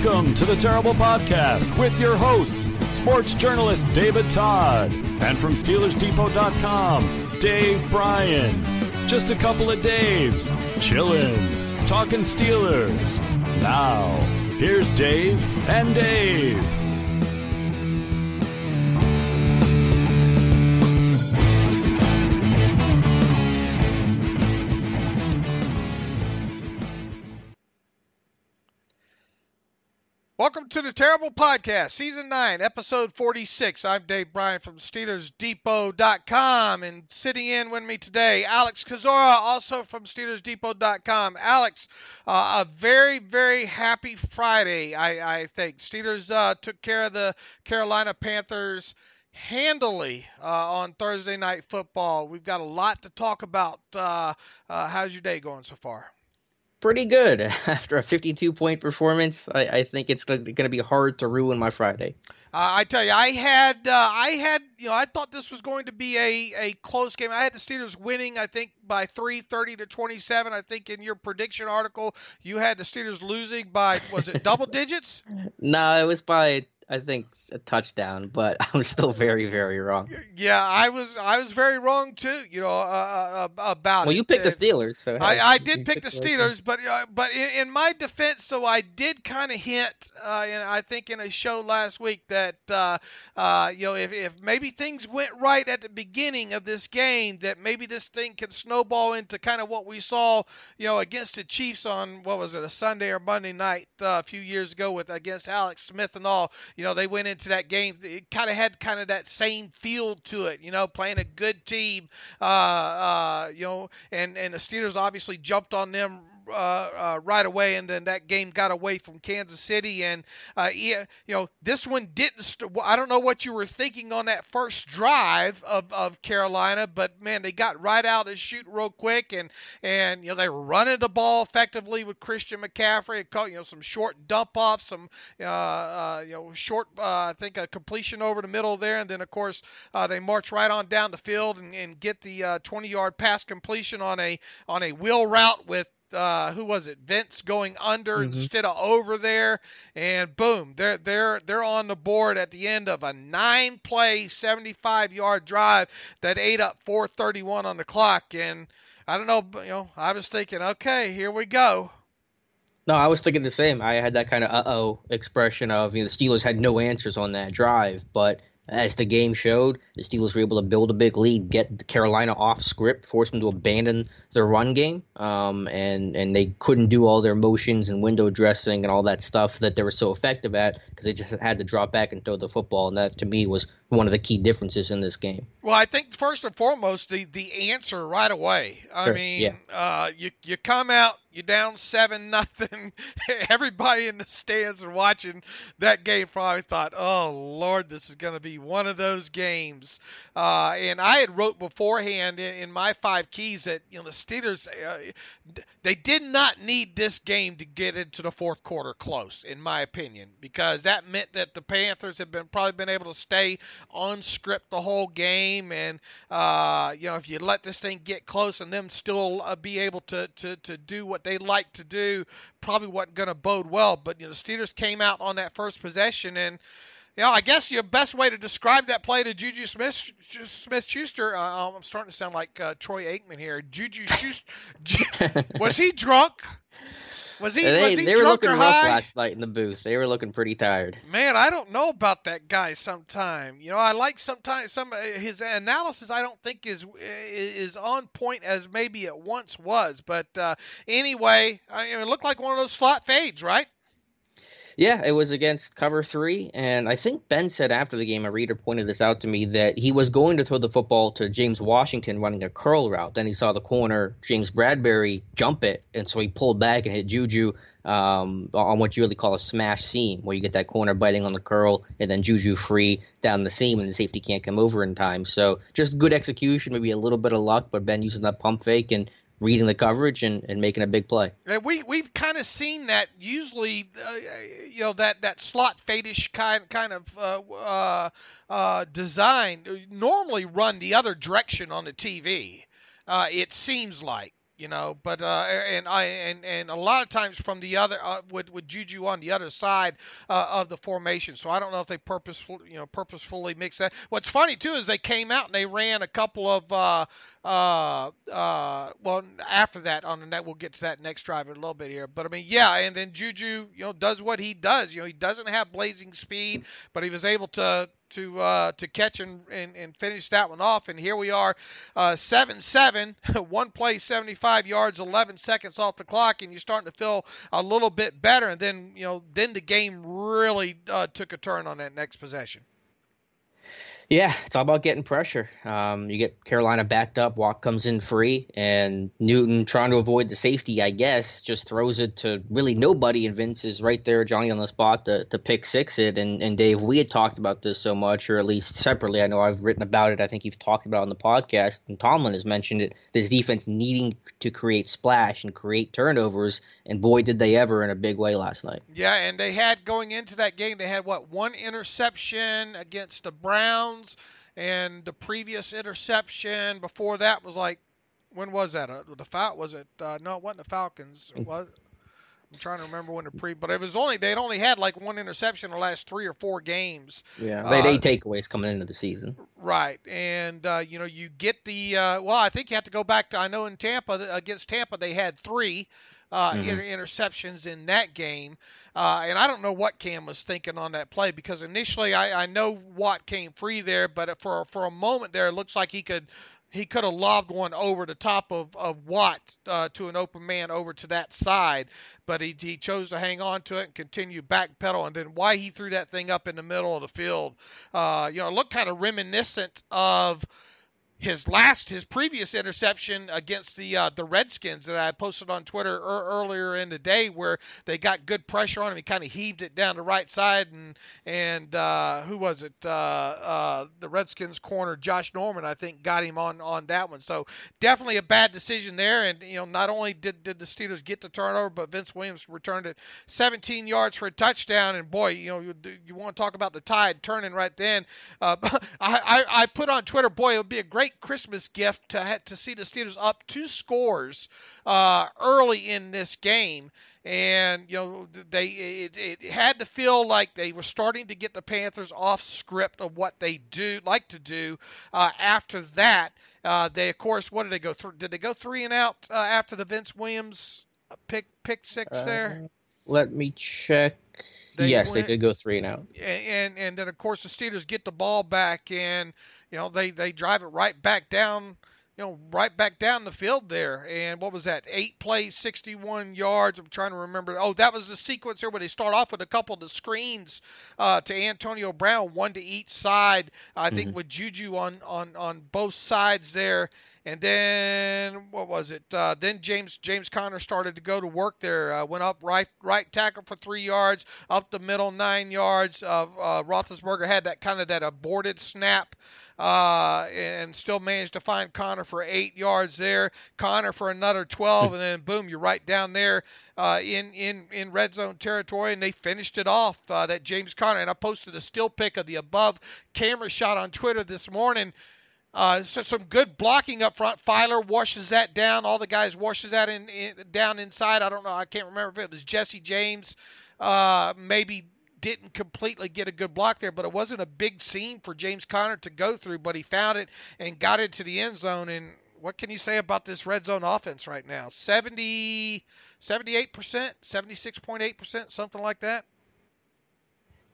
Welcome to the Terrible Podcast with your hosts, sports journalist David Todd, and from SteelersDepot.com, Dave Bryan. Just a couple of Daves, chillin', talking Steelers. Now, here's Dave and Dave. Welcome to the Terrible Podcast, Season 9, Episode 46. I'm Dave Bryan from SteelersDepot.com, and sitting in with me today, Alex Kozora, also from SteelersDepot.com. Alex, a very, very happy Friday, I think. Steelers took care of the Carolina Panthers handily on Thursday Night Football. We've got a lot to talk about. How's your day going so far? Pretty good. After a 52-point performance, I think it's going to be hard to ruin my Friday. I tell you, I thought this was going to be a close game. I had the Steelers winning, I think, by 30-27. I think in your prediction article, you had the Steelers losing by, was it double digits? No, it was by, I think, a touchdown, but I'm still very, very wrong. Yeah, I was very wrong too. About it. Well, you picked the Steelers, so I did pick the Steelers, but in my defense, so I did kind of hint, and I think in a show last week that if maybe things went right at the beginning of this game, that maybe this thing could snowball into kind of what we saw, against the Chiefs on what was it, a Sunday or Monday night a few years ago against Alex Smith and all. They went into that game. It kind of had that same feel to it, playing a good team, and the Steelers obviously jumped on them right away, and then that game got away from Kansas City. And this one didn't. I don't know what you were thinking on that first drive of Carolina, but man, they got right out and shoot real quick, and they were running the ball effectively with Christian McCaffrey. It caught some short dump offs, some short I think a completion over the middle there, and then of course they march right on down the field and get the 20-yard pass completion on a wheel route with who was it? Vince going under instead of over there, and boom, they're on the board at the end of a 9-play, 75-yard drive that ate up 4:31 on the clock. And I don't know, I was thinking, okay, here we go. No, I was thinking the same. I had that kind of uh-oh expression of, the Steelers had no answers on that drive, but as the game showed, the Steelers were able to build a big lead, get Carolina off script, force them to abandon their run game, and they couldn't do all their motions and window dressing and all that stuff that they were so effective at because they just had to drop back and throw the football, and that, to me, was one of the key differences in this game. Well, I think first and foremost, the answer right away. Sure, You come out, you're down 7-0. Everybody in the stands and watching that game probably thought, "Oh Lord, this is going to be one of those games." And I had wrote beforehand in my 5 keys that the Steelers they did not need this game to get into the fourth quarter close, in my opinion, because that meant that the Panthers have probably been able to stay on script the whole game, and if you let this thing get close and them still be able to do what they like to do, probably wasn't going to bode well. But the Steelers came out on that first possession, and I guess your best way to describe that play to Juju Smith-Schuster, I'm starting to sound like Troy Aikman here. Juju Schuster, was he drunk? Was he they were drunk looking or rough high? last night in the booth. They were looking pretty tired. Man, I don't know about that guy sometime. I like sometimes his analysis I don't think is on point as maybe it once was. But anyway, it looked like one of those slot fades, right? Yeah, it was against cover 3, and I think Ben said after the game, a reader pointed this out to me, that he was going to throw the football to James Washington running a curl route. Then he saw the corner, James Bradbury, jump it, and so he pulled back and hit Juju on what you really call a smash seam, where you get that corner biting on the curl, and then Juju free down the seam, and the safety can't come over in time. So just good execution, maybe a little bit of luck, but Ben using that pump fake and reading the coverage and making a big play. We've kind of seen that usually, that slot fade-ish kind of design normally run the other direction on the TV. It seems like. But and a lot of times from the other with Juju on the other side of the formation. So I don't know if they purposefully mix that. What's funny too is they came out and they ran a couple of well, after that on the net, we'll get to that next drive in a little bit here. But I mean, yeah, and then Juju, does what he does. He doesn't have blazing speed, but he was able to catch and finish that one off. And here we are, 7-7, one play, 75 yards, 11 seconds off the clock, and you're starting to feel a little bit better. And then, then the game really took a turn on that next possession. Yeah, it's all about getting pressure. You get Carolina backed up, Watt comes in free, and Newton, trying to avoid the safety, I guess, just throws it to really nobody, and Vince is right there, Johnny on the spot to pick six it. And Dave, we had talked about this so much, or at least separately. I know I've written about it. I think you've talked about it on the podcast, and Tomlin has mentioned it, this defense needing to create splash and create turnovers, and boy, did they ever in a big way last night. Yeah, and they had, going into that game, they had, one interception against the Browns. And the previous interception before that was when was that? No, it wasn't the Falcons. It was. I'm trying to remember when but it was they'd only had one interception in the last 3 or 4 games. Yeah, they had 8 takeaways coming into the season. Right, and you get the I think you have to go back to, I know in Tampa, against Tampa they had 3 interceptions in that game. And I don't know what Cam was thinking on that play, because initially I know Watt came free there, but for a moment there it looks like he could have lobbed one over the top of Watt to an open man over to that side, but he chose to hang on to it and continue backpedal. And then why he threw that thing up in the middle of the field, it looked kind of reminiscent of his previous interception against the Redskins that I posted on Twitter earlier in the day, where they got good pressure on him. He kind of heaved it down the right side, and who was it? The Redskins corner, Josh Norman, I think, got him on that one. So definitely a bad decision there. And not only did the Steelers get the turnover, but Vince Williams returned it 17 yards for a touchdown. And boy, you want to talk about the tide turning right then. I put on Twitter, boy, it would be a great Christmas gift to see the Steelers up 2 scores early in this game. And it had to feel like they were starting to get the Panthers off script of what they like to do. After that, they, of course, what did they go through? Did they go 3 and out after the Vince Williams pick six there? Let me check. Yes, they did go 3 and out. And then, of course, the Steelers get the ball back, and they drive it right back down the field there. And what was that? 8 plays, 61 yards. I'm trying to remember. Oh, that was the sequence there where they start off with a couple of the screens to Antonio Brown, 1 to each side. I think with Juju on both sides there. And then what was it? Then James Conner started to go to work there. Went up right tackle for 3 yards, up the middle 9 yards. Roethlisberger had that aborted snap, and still managed to find Conner for 8 yards there. Conner for another 12, and then boom, you're right down there in red zone territory, and they finished it off. That James Conner, and I posted a still pic of the above camera shot on Twitter this morning. So some good blocking up front. Filer washes that down. All the guys washes that down inside. I don't know. I can't remember if it was Jesse James. Maybe didn't completely get a good block there, but it wasn't a big seam for James Conner to go through, but he found it and got into the end zone. And what can you say about this red zone offense right now? 78%, 76.8%, something like that.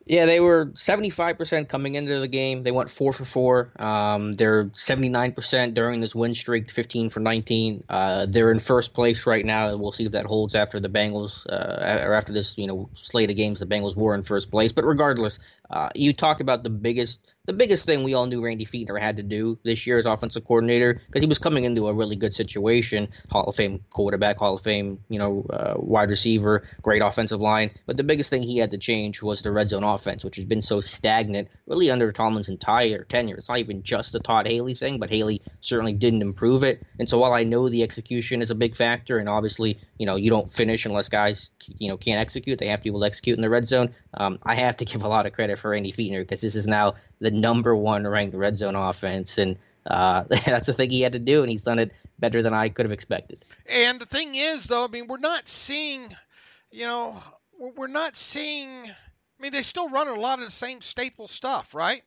Yeah, they were 75% coming into the game. They went 4 for 4. They're 79% during this win streak, 15 for 19. They're in first place right now. We'll see if that holds after the Bengals, or after this, slate of games. The Bengals were in first place. But regardless, you talk about the biggest thing we all knew Randy Fichtner had to do this year as offensive coordinator, because he was coming into a really good situation. Hall of Fame quarterback, Hall of Fame, wide receiver, great offensive line. But the biggest thing he had to change was the red zone offense, which has been so stagnant really under Tomlin's entire tenure. It's not even just a Todd Haley thing, but Haley certainly didn't improve it. And so while I know the execution is a big factor, and obviously, you don't finish unless guys, can't execute. They have to be able to execute in the red zone. I have to give a lot of credit for Randy Fichtner, because this is now the number 1 ranked red zone offense. And That's the thing he had to do, and he's done it better than I could have expected. And the thing is, though, I mean, we're not seeing, we're not seeing. I mean, they still run a lot of the same staple stuff, right?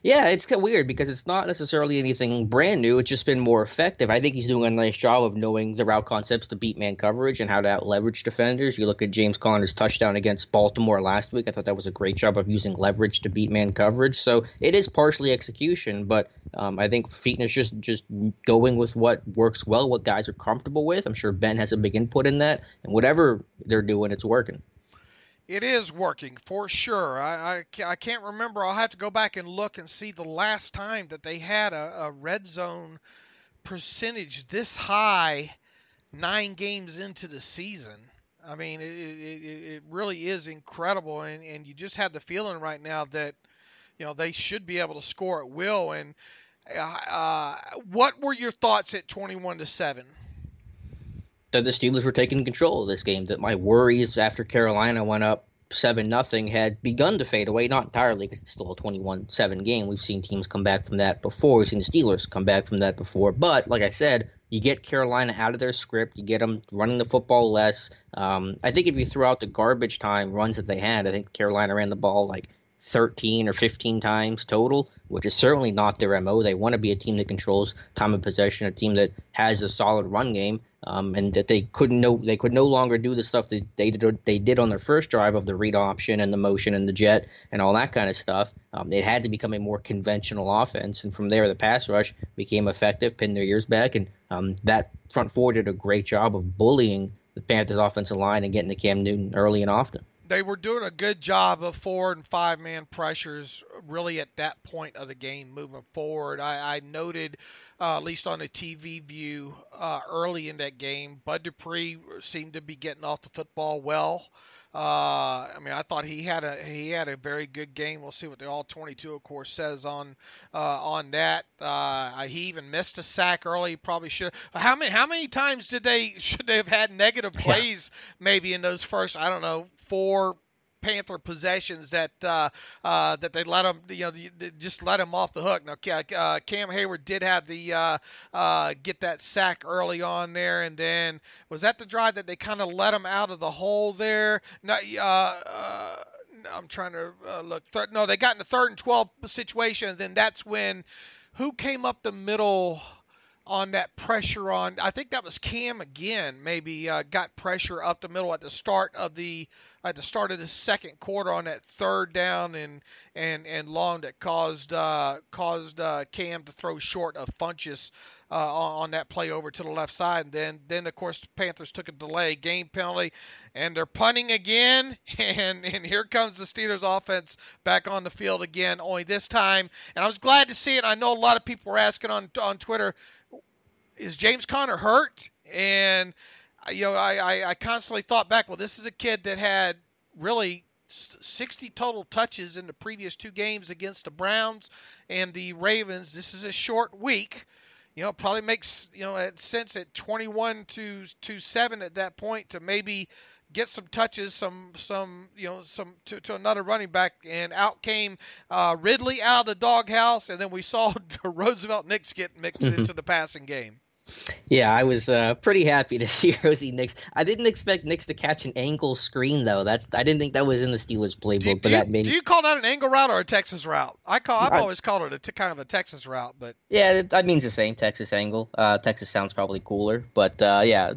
Yeah, it's kind of weird because it's not necessarily anything brand new. It's just been more effective. I think he's doing a nice job of knowing the route concepts to beat man coverage and how to out-leverage defenders. You look at James Conner's touchdown against Baltimore last week. I thought that was a great job of using leverage to beat man coverage. So it is partially execution, but I think Featon is just going with what works well, what guys are comfortable with. I'm sure Ben has a big input in that, and whatever they're doing, it's working. It is working for sure. I can't remember. I'll have to go back and look and see the last time that they had a red zone percentage this high 9 games into the season. I mean, it really is incredible, and you just have the feeling right now that they should be able to score at will. And what were your thoughts at 21-7? That the Steelers were taking control of this game, that my worries after Carolina went up 7-0 had begun to fade away, not entirely because it's still a 21-7 game. We've seen teams come back from that before. We've seen the Steelers come back from that before. But, like I said, you get Carolina out of their script. You get them running the football less. I think if you throw out the garbage time runs that they had, I think Carolina ran the ball like 13 or 15 times total, which is certainly not their MO. They want to be a team that controls time of possession, a team that has a solid run game, and that they could no longer do the stuff that they did on their first drive of the read option and the motion and the jet and all that kind of stuff. It had to become a more conventional offense, and from there the pass rush became effective, pinned their ears back, and that front four did a great job of bullying the Panthers' offensive line and getting to Cam Newton early and often. They were doing a good job of 4- and 5-man pressures really at that point of the game moving forward. I noted, at least on the TV view early in that game, Bud Dupree seemed to be getting off the football well. I mean, I thought he had a very good game. We'll see what the All-22, of course, says on that. He even missed a sack early. Probably should. How many times should they have had negative plays maybe in those first 4 Panther possessions that they let him, just let him off the hook. Now, Cam Hayward did have the get that sack early on there, and then was that the drive that they kind of let him out of the hole there? No, I'm trying to look. No, they got in the 3rd and 12 situation, and then that's when who came up the middle on that pressure on? I think that was Cam again. Maybe got pressure up the middle at the start of the second quarter on that 3rd down and long that caused Cam to throw short of Funchess on that play over to the left side. And then of course the Panthers took a delay game penalty, and they're punting again, and here comes the Steelers offense back on the field again, only this time. And I was glad to see it. I know a lot of people were asking on Twitter, is James Conner hurt? And I constantly thought back, well, this is a kid that had really 60 total touches in the previous 2 games against the Browns and the Ravens. This is a short week. It probably makes sense at 21-7 at that point to maybe get some touches, to another running back, and out came Ridley out of the doghouse, and then we saw Roosevelt Nix get mixed into the passing game. Yeah, I was pretty happy to see Rosie Nix. I didn't expect Nix to catch an angle screen though. I didn't think that was in the Steelers playbook. Do you call that an angle route or a Texas route? I've always called it kind of a Texas route, but yeah, that means the same, Texas angle. Texas sounds probably cooler, but I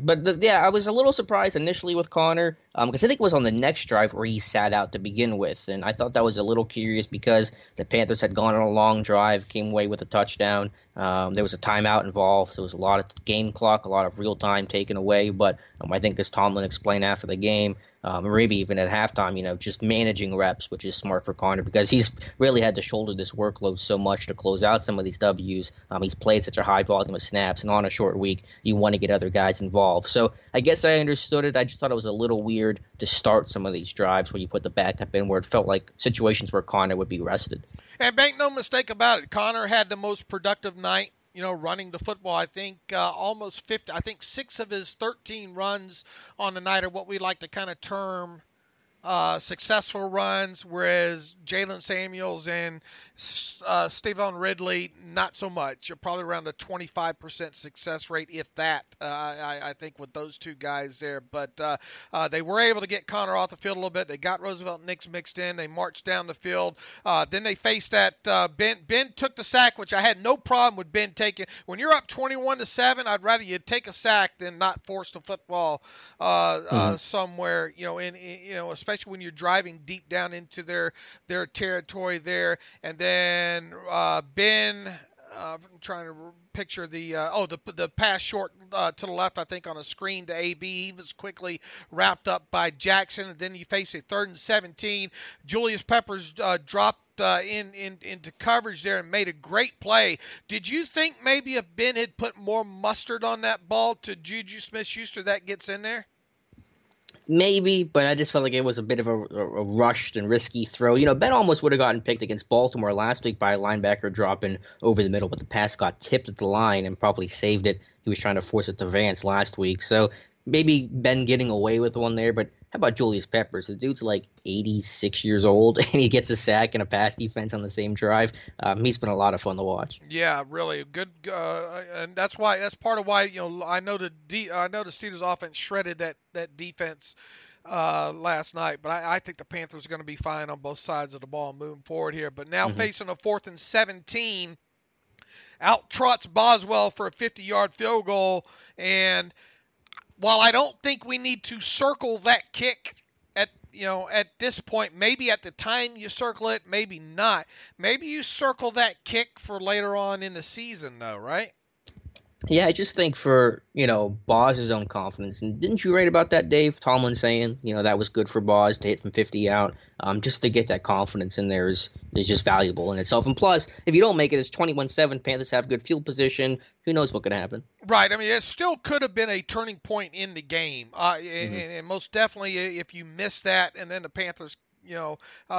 was a little surprised initially with Conner because I think it was on the next drive where he sat out to begin with, and I thought that was a little curious because the Panthers had gone on a long drive, came away with a touchdown. There was a timeout involved. There was a lot of game clock, a lot of real time taken away. But I think as Tomlin explained after the game, maybe even at halftime, just managing reps, which is smart for Conner because he's really had to shoulder this workload so much to close out some of these W's. He's played such a high volume of snaps, and on a short week, you want to get other guys involved. So I guess I understood it. I just thought it was a little weird to start some of these drives where you put the backup in where it felt like situations where Conner would be rested. And make no mistake about it, Conner had the most productive night, running the football. I think almost 50. I think 6 of his 13 runs on the night are what we like to kind of term successful runs, whereas Jalen Samuels and Stephon Ridley, not so much. You're probably around a 25% success rate, if that, I think, with those two guys there. But they were able to get Connor off the field a little bit. They got Roosevelt Nix mixed in. They marched down the field. Then they faced that Ben took the sack, which I had no problem with Ben taking. When you're up 21-7, I'd rather you take a sack than not force the football somewhere, especially when you're driving deep down into their territory there. And then Ben, I'm trying to picture the pass short to the left, I think, on a screen to AB. He was quickly wrapped up by Jackson. And then you face a 3rd and 17. Julius Peppers dropped into coverage there and made a great play. Did you think maybe if Ben had put more mustard on that ball to Juju Smith-Schuster, that gets in there? Maybe, but I just felt like it was a bit of a rushed and risky throw. Ben almost would have gotten picked against Baltimore last week by a linebacker dropping over the middle, but the pass got tipped at the line and probably saved it. He was trying to force it to Vance last week. So maybe Ben getting away with one there, but how about Julius Peppers? The dude's like 86 years old, and he gets a sack and a pass defense on the same drive. He's been a lot of fun to watch. Yeah, really good, and that's part of why I know the Steelers offense shredded that defense last night, but I think the Panthers are going to be fine on both sides of the ball moving forward here. But now facing a 4th and 17, out trots Boswell for a 50-yard field goal, and while I don't think we need to circle that kick at this point, maybe at the time you circle it, maybe not. Maybe you circle that kick for later on in the season, though, right? Yeah, I just think for, Boz's own confidence. And didn't you write about that, Dave? Tomlin saying, that was good for Boz to hit from 50 out. Just to get that confidence in there is just valuable in itself. And plus, if you don't make it, it's 21-7. Panthers have good field position. Who knows what could happen? Right. I mean, it still could have been a turning point in the game. And most definitely if you miss that and then the Panthers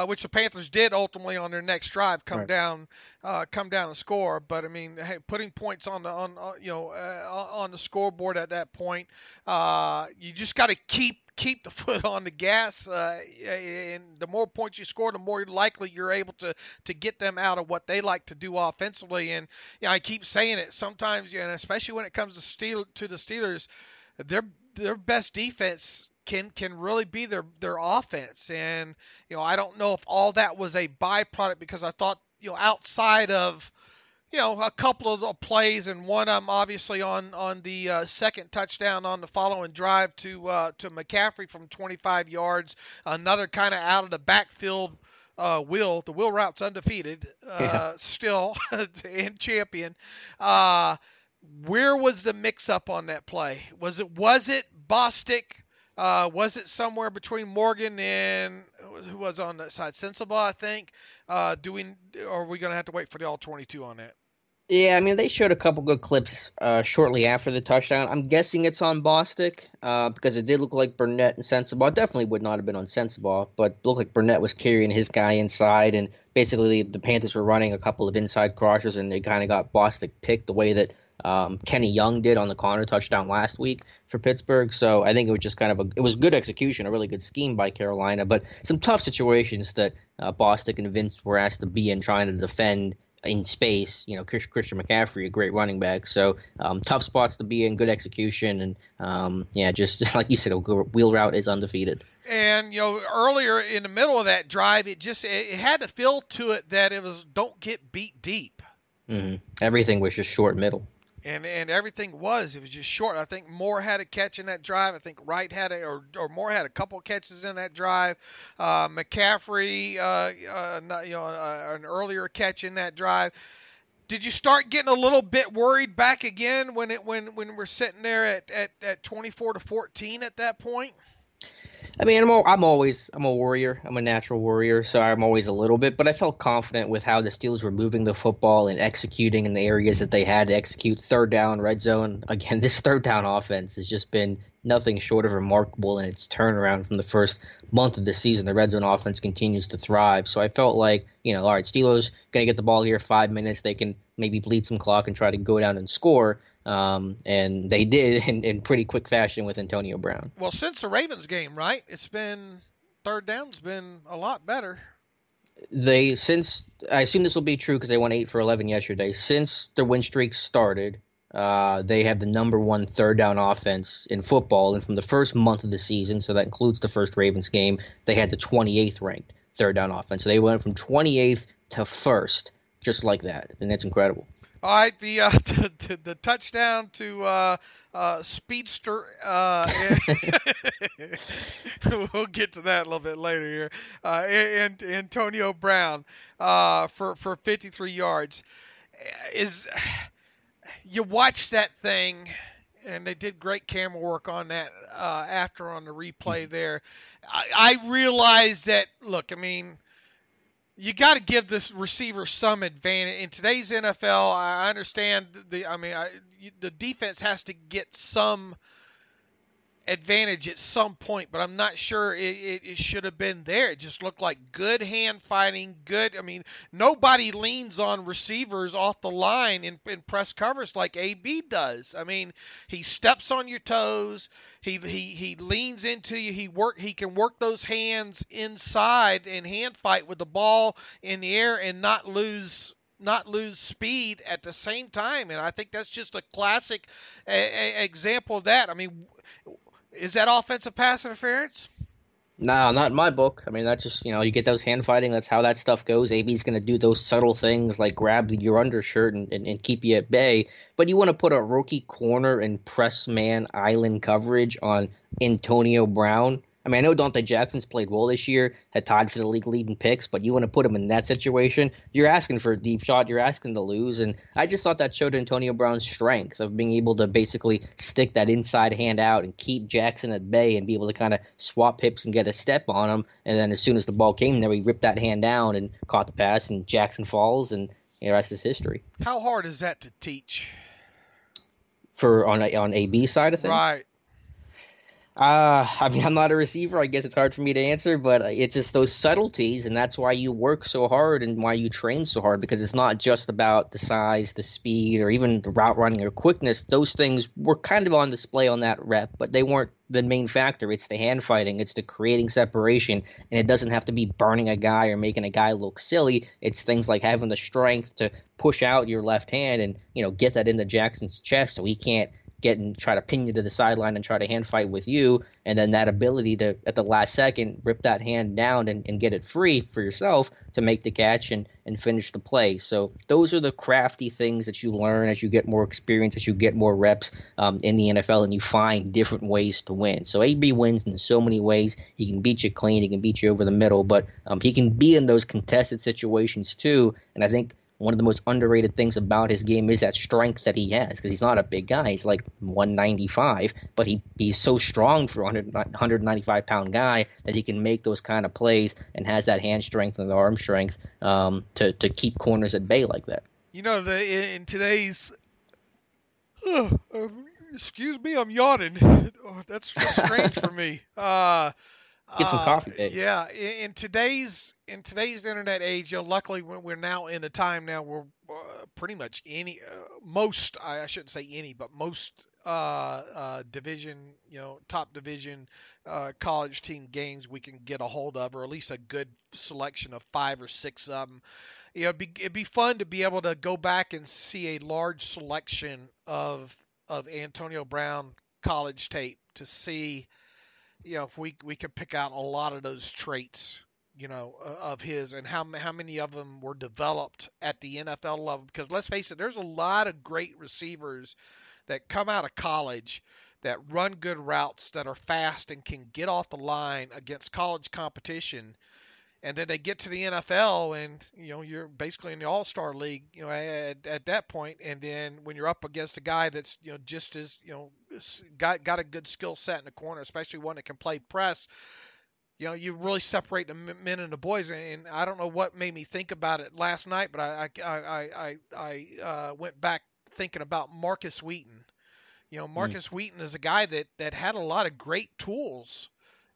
which the Panthers did ultimately on their next drive, come down and score. But I mean, hey, putting points on the scoreboard at that point, you just got to keep the foot on the gas. And the more points you score, the more likely you're able to get them out of what they like to do offensively. And I keep saying it sometimes, and especially when it comes to the Steelers, their best defense can really be their offense. And I don't know if all that was a byproduct, because I thought outside of a couple of the plays, and one obviously on the second touchdown on the following drive to McCaffrey from 25 yards, another kind of out of the backfield the wheel route's undefeated still and champion. Where was the mix up on that play? Was it Bostic? Was it somewhere between Morgan and who was on that side? Sensible, I think. Or are we going to have to wait for the all-22 on that? Yeah, I mean, they showed a couple good clips shortly after the touchdown. I'm guessing it's on Bostic because it did look like Burnett and Sensible. It definitely would not have been on Sensible, but it looked like Burnett was carrying his guy inside, and basically the Panthers were running a couple of inside crossers, and they kind of got Bostic picked the way that Kenny Young did on the Connor touchdown last week for Pittsburgh. So I think it was just it was good execution, a really good scheme by Carolina, but some tough situations that Bostic and Vince were asked to be in trying to defend in space. Christian McCaffrey, a great running back. So tough spots to be in, good execution, and just like you said, a wheel route is undefeated. And earlier in the middle of that drive, it had a feel to it that it was don't get beat deep. Mm-hmm. Everything was just short middle. And everything it was just short. I think Moore had a catch in that drive. I think Wright had or Moore had a couple catches in that drive. McCaffrey, an earlier catch in that drive. Did you start getting a little bit worried back again when we're sitting there at 24-14 at that point? I mean, I'm a warrior. I'm a natural warrior, so I'm always a little bit. But I felt confident with how the Steelers were moving the football and executing in the areas that they had to execute. Third down, red zone. Again, this third down offense has just been nothing short of remarkable in its turnaround from the first month of the season. The red zone offense continues to thrive. So I felt like, all right, Steelers going to get the ball here 5 minutes. They can maybe bleed some clock and try to go down and score. And they did in pretty quick fashion with Antonio Brown. Well, since the Ravens game, right? It's been third down's been a lot better. Since I assume this will be true because they won 8 for 11 yesterday. Since the win streak started, they have the number 1 third down offense in football, and from the first month of the season, so that includes the first Ravens game, they had the 28th ranked third down offense. So they went from 28th to first, just like that, and it's incredible. All right, the touchdown to Speedster. We'll get to that a little bit later here. And Antonio Brown for 53 yards. You watch that thing, and they did great camera work on that after on the replay there. I realized that. Look, I mean, you got to give this receiver some advantage. In today's NFL, I understand the defense has to get some advantage at some point, but I'm not sure it should have been there. It just looked like good hand fighting, good. I mean, nobody leans on receivers off the line in press coverage like AB does. I mean, he steps on your toes. He leans into you. He can work those hands inside and hand fight with the ball in the air and not lose speed at the same time. And I think that's just a classic example of that. I mean, is that offensive pass interference? No, not in my book. I mean, that's just, you get those hand fighting. That's how that stuff goes. AB's going to do those subtle things like grab your undershirt and keep you at bay. But you want to put a rookie corner in press man island coverage on Antonio Brown. I mean, I know Dante Jackson's played well this year, had tied for the league leading picks, but you want to put him in that situation, you're asking for a deep shot, you're asking to lose, and I just thought that showed Antonio Brown's strength of being able to basically stick that inside hand out and keep Jackson at bay and be able to kind of swap hips and get a step on him, and then as soon as the ball came there, he ripped that hand down and caught the pass, and Jackson falls, and the rest is history. How hard is that to teach? On AB side of things? Right. I mean, I'm not a receiver. I guess it's hard for me to answer, but it's just those subtleties, and that's why you work so hard and why you train so hard, because it's not just about the size, the speed, or even the route running or quickness. Those things were kind of on display on that rep, but they weren't the main factor. It's the hand fighting. It's the creating separation, and it doesn't have to be burning a guy or making a guy look silly. It's things like having the strength to push out your left hand and, get that into Jackson's chest so he can't get and try to pin you to the sideline and try to hand fight with you, and then that ability to, at the last second, rip that hand down and get it free for yourself to make the catch and finish the play. So those are the crafty things that you learn as you get more experience, as you get more reps in the NFL, and you find different ways to win. So AB wins in so many ways. He can beat you clean, he can beat you over the middle, but he can be in those contested situations too, and I think one of the most underrated things about his game is that strength that he has, because he's not a big guy. He's like 195, but he's so strong for a 195-pound guy that he can make those kind of plays and has that hand strength and the arm strength to keep corners at bay like that. In today's excuse me, I'm yawning. That's strange for me. Get some coffee, Dave. Yeah, in today's internet age, luckily we're now in a time now where pretty much most division, top division college team games we can get a hold of, or at least a good selection of 5 or 6 of them. It'd be fun to be able to go back and see a large selection of Antonio Brown college tape to see. If we could pick out a lot of those traits, of his, and how many of them were developed at the NFL level. Because let's face it, there's a lot of great receivers that come out of college that run good routes, that are fast and can get off the line against college competition. And then they get to the NFL, and you're basically in the All-Star league, at that point. And then when you're up against a guy that's just as got a good skill set in the corner, especially one that can play press, you really separate the men and the boys. And I don't know what made me think about it last night, but I went back thinking about Marcus Wheaton. Marcus Wheaton is a guy that had a lot of great tools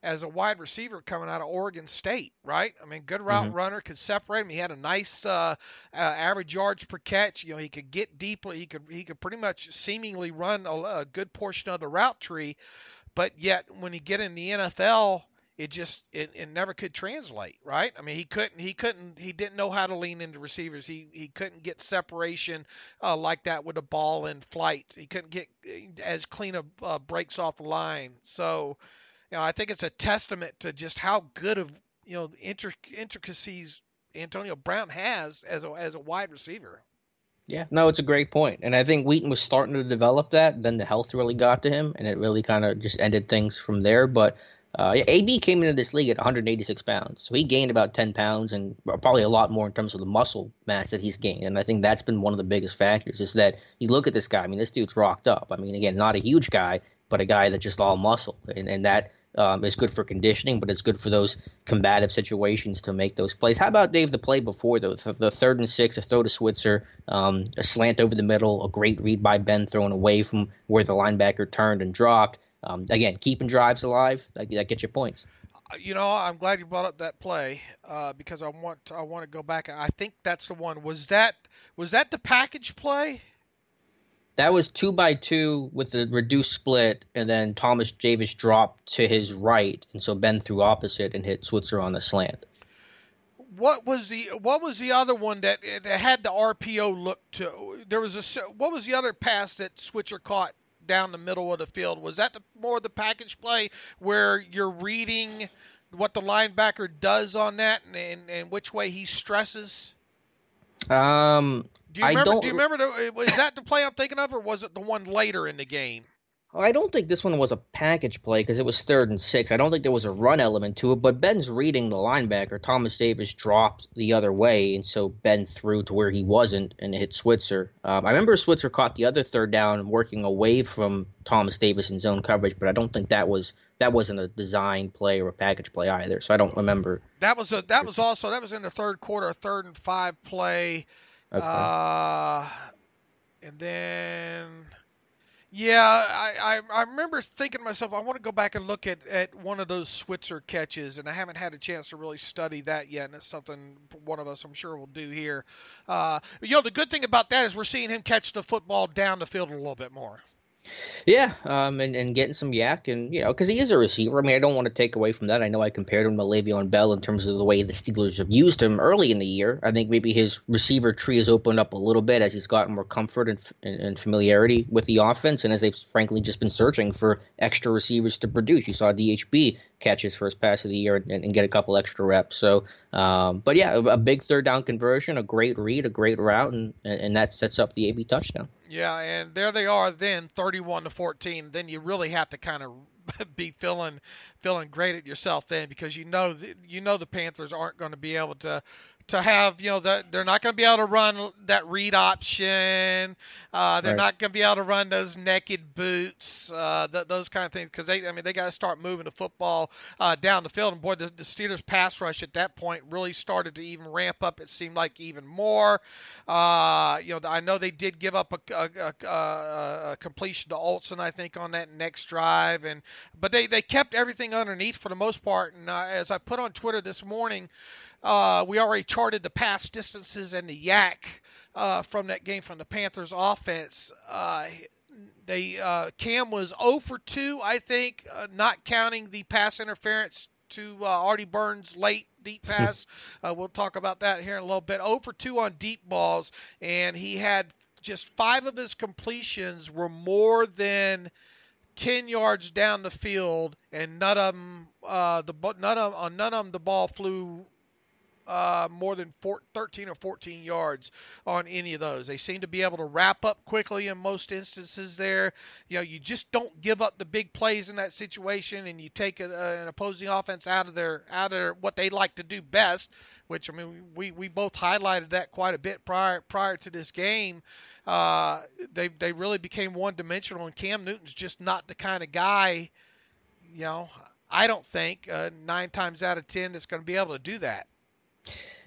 as a wide receiver coming out of Oregon State, right? I mean, good route runner, could separate him. He had a nice average yards per catch. He could get deep. He could pretty much seemingly run a good portion of the route tree. But yet, when you get in the NFL, it never could translate, right? I mean, he didn't know how to lean into receivers. He couldn't get separation like that with the ball in flight. He couldn't get as clean a breaks off the line. So, I think it's a testament to just how good of intricacies Antonio Brown has as a wide receiver. Yeah, no, it's a great point. And I think Wheaton was starting to develop that. Then the health really got to him, and it really kind of just ended things from there. But AB came into this league at 186 pounds. So he gained about 10 pounds and probably a lot more in terms of the muscle mass that he's gained. And I think that's been one of the biggest factors is that you look at this guy. I mean, this dude's rocked up. I mean, again, not a huge guy, but a guy that's just all muscle. And that is good for conditioning, but it's good for those combative situations to make those plays. How about, Dave, the play before, the 3rd and 6, a throw to Switzer, a slant over the middle, a great read by Ben thrown away from where the linebacker turned and dropped. Again, keeping drives alive, that gets you points. I'm glad you brought up that play because I want to go back. I think that's the one. Was that the package play? That was 2-by-2 with the reduced split, and then Thomas Davis dropped to his right, and so Ben threw opposite and hit Switzer on the slant. What was the other one that it had the RPO look to? What was the other pass that Switzer caught down the middle of the field? Was that more of the package play where you're reading what the linebacker does on that and which way he stresses? Do you remember? Was that the play I'm thinking of, or was it the one later in the game? I don't think this one was a package play because it was 3rd and 6. I don't think there was a run element to it, but Ben's reading the linebacker. Thomas Davis dropped the other way, and so Ben threw to where he wasn't and hit Switzer. I remember Switzer caught the other 3rd down working away from Thomas Davis in zone coverage, but I don't think that wasn't a design play or a package play either, so I don't remember. That was in the 3rd quarter, a 3rd and 5 play. Okay. And then, I remember thinking to myself, I want to go back and look at one of those Switzer catches, and I haven't had a chance to really study that yet, and it's something one of us, I'm sure, will do here. The good thing about that is we're seeing him catch the football down the field a little bit more. Yeah, and getting some yak, and because he is a receiver. I mean, I don't want to take away from that. I know I compared him to Le'Veon Bell in terms of the way the Steelers have used him early in the year. I think maybe his receiver tree has opened up a little bit as he's gotten more comfort and familiarity with the offense, and as they've frankly just been searching for extra receivers to produce. You saw DHB catch his first pass of the year and get a couple extra reps. So, but yeah, a big 3rd down conversion, a great read, a great route, and that sets up the AB touchdown. Yeah, and there they are then, 31-14. Then you really have to kind of be feeling great at yourself then, because the Panthers aren't going to be able to have, they're not going to be able to run that read option. They're not going to be able to run those naked boots, those kind of things, because they got to start moving the football down the field. And boy, the Steelers pass rush at that point really started to even ramp up. It seemed like even more. I know they did give up a completion to Olsen, I think, on that next drive, but they kept everything underneath for the most part. And as I put on Twitter this morning, we already charted the pass distances and the yak from that game from the Panthers offense. Cam was 0 for 2, I think, not counting the pass interference to Artie Burns' late deep pass. We'll talk about that here in a little bit. 0 for 2 on deep balls, and he had just 5 of his completions were more than 10 yards down the field, and none of them the ball flew more than 13 or 14 yards on any of those. They seem to be able to wrap up quickly in most instances there. You just don't give up the big plays in that situation, and you take an opposing offense out of their what they like to do best, which, we both highlighted that quite a bit prior to this game. They really became one-dimensional, and Cam Newton's just not the kind of guy, I don't think 9 times out of 10 that's going to be able to do that.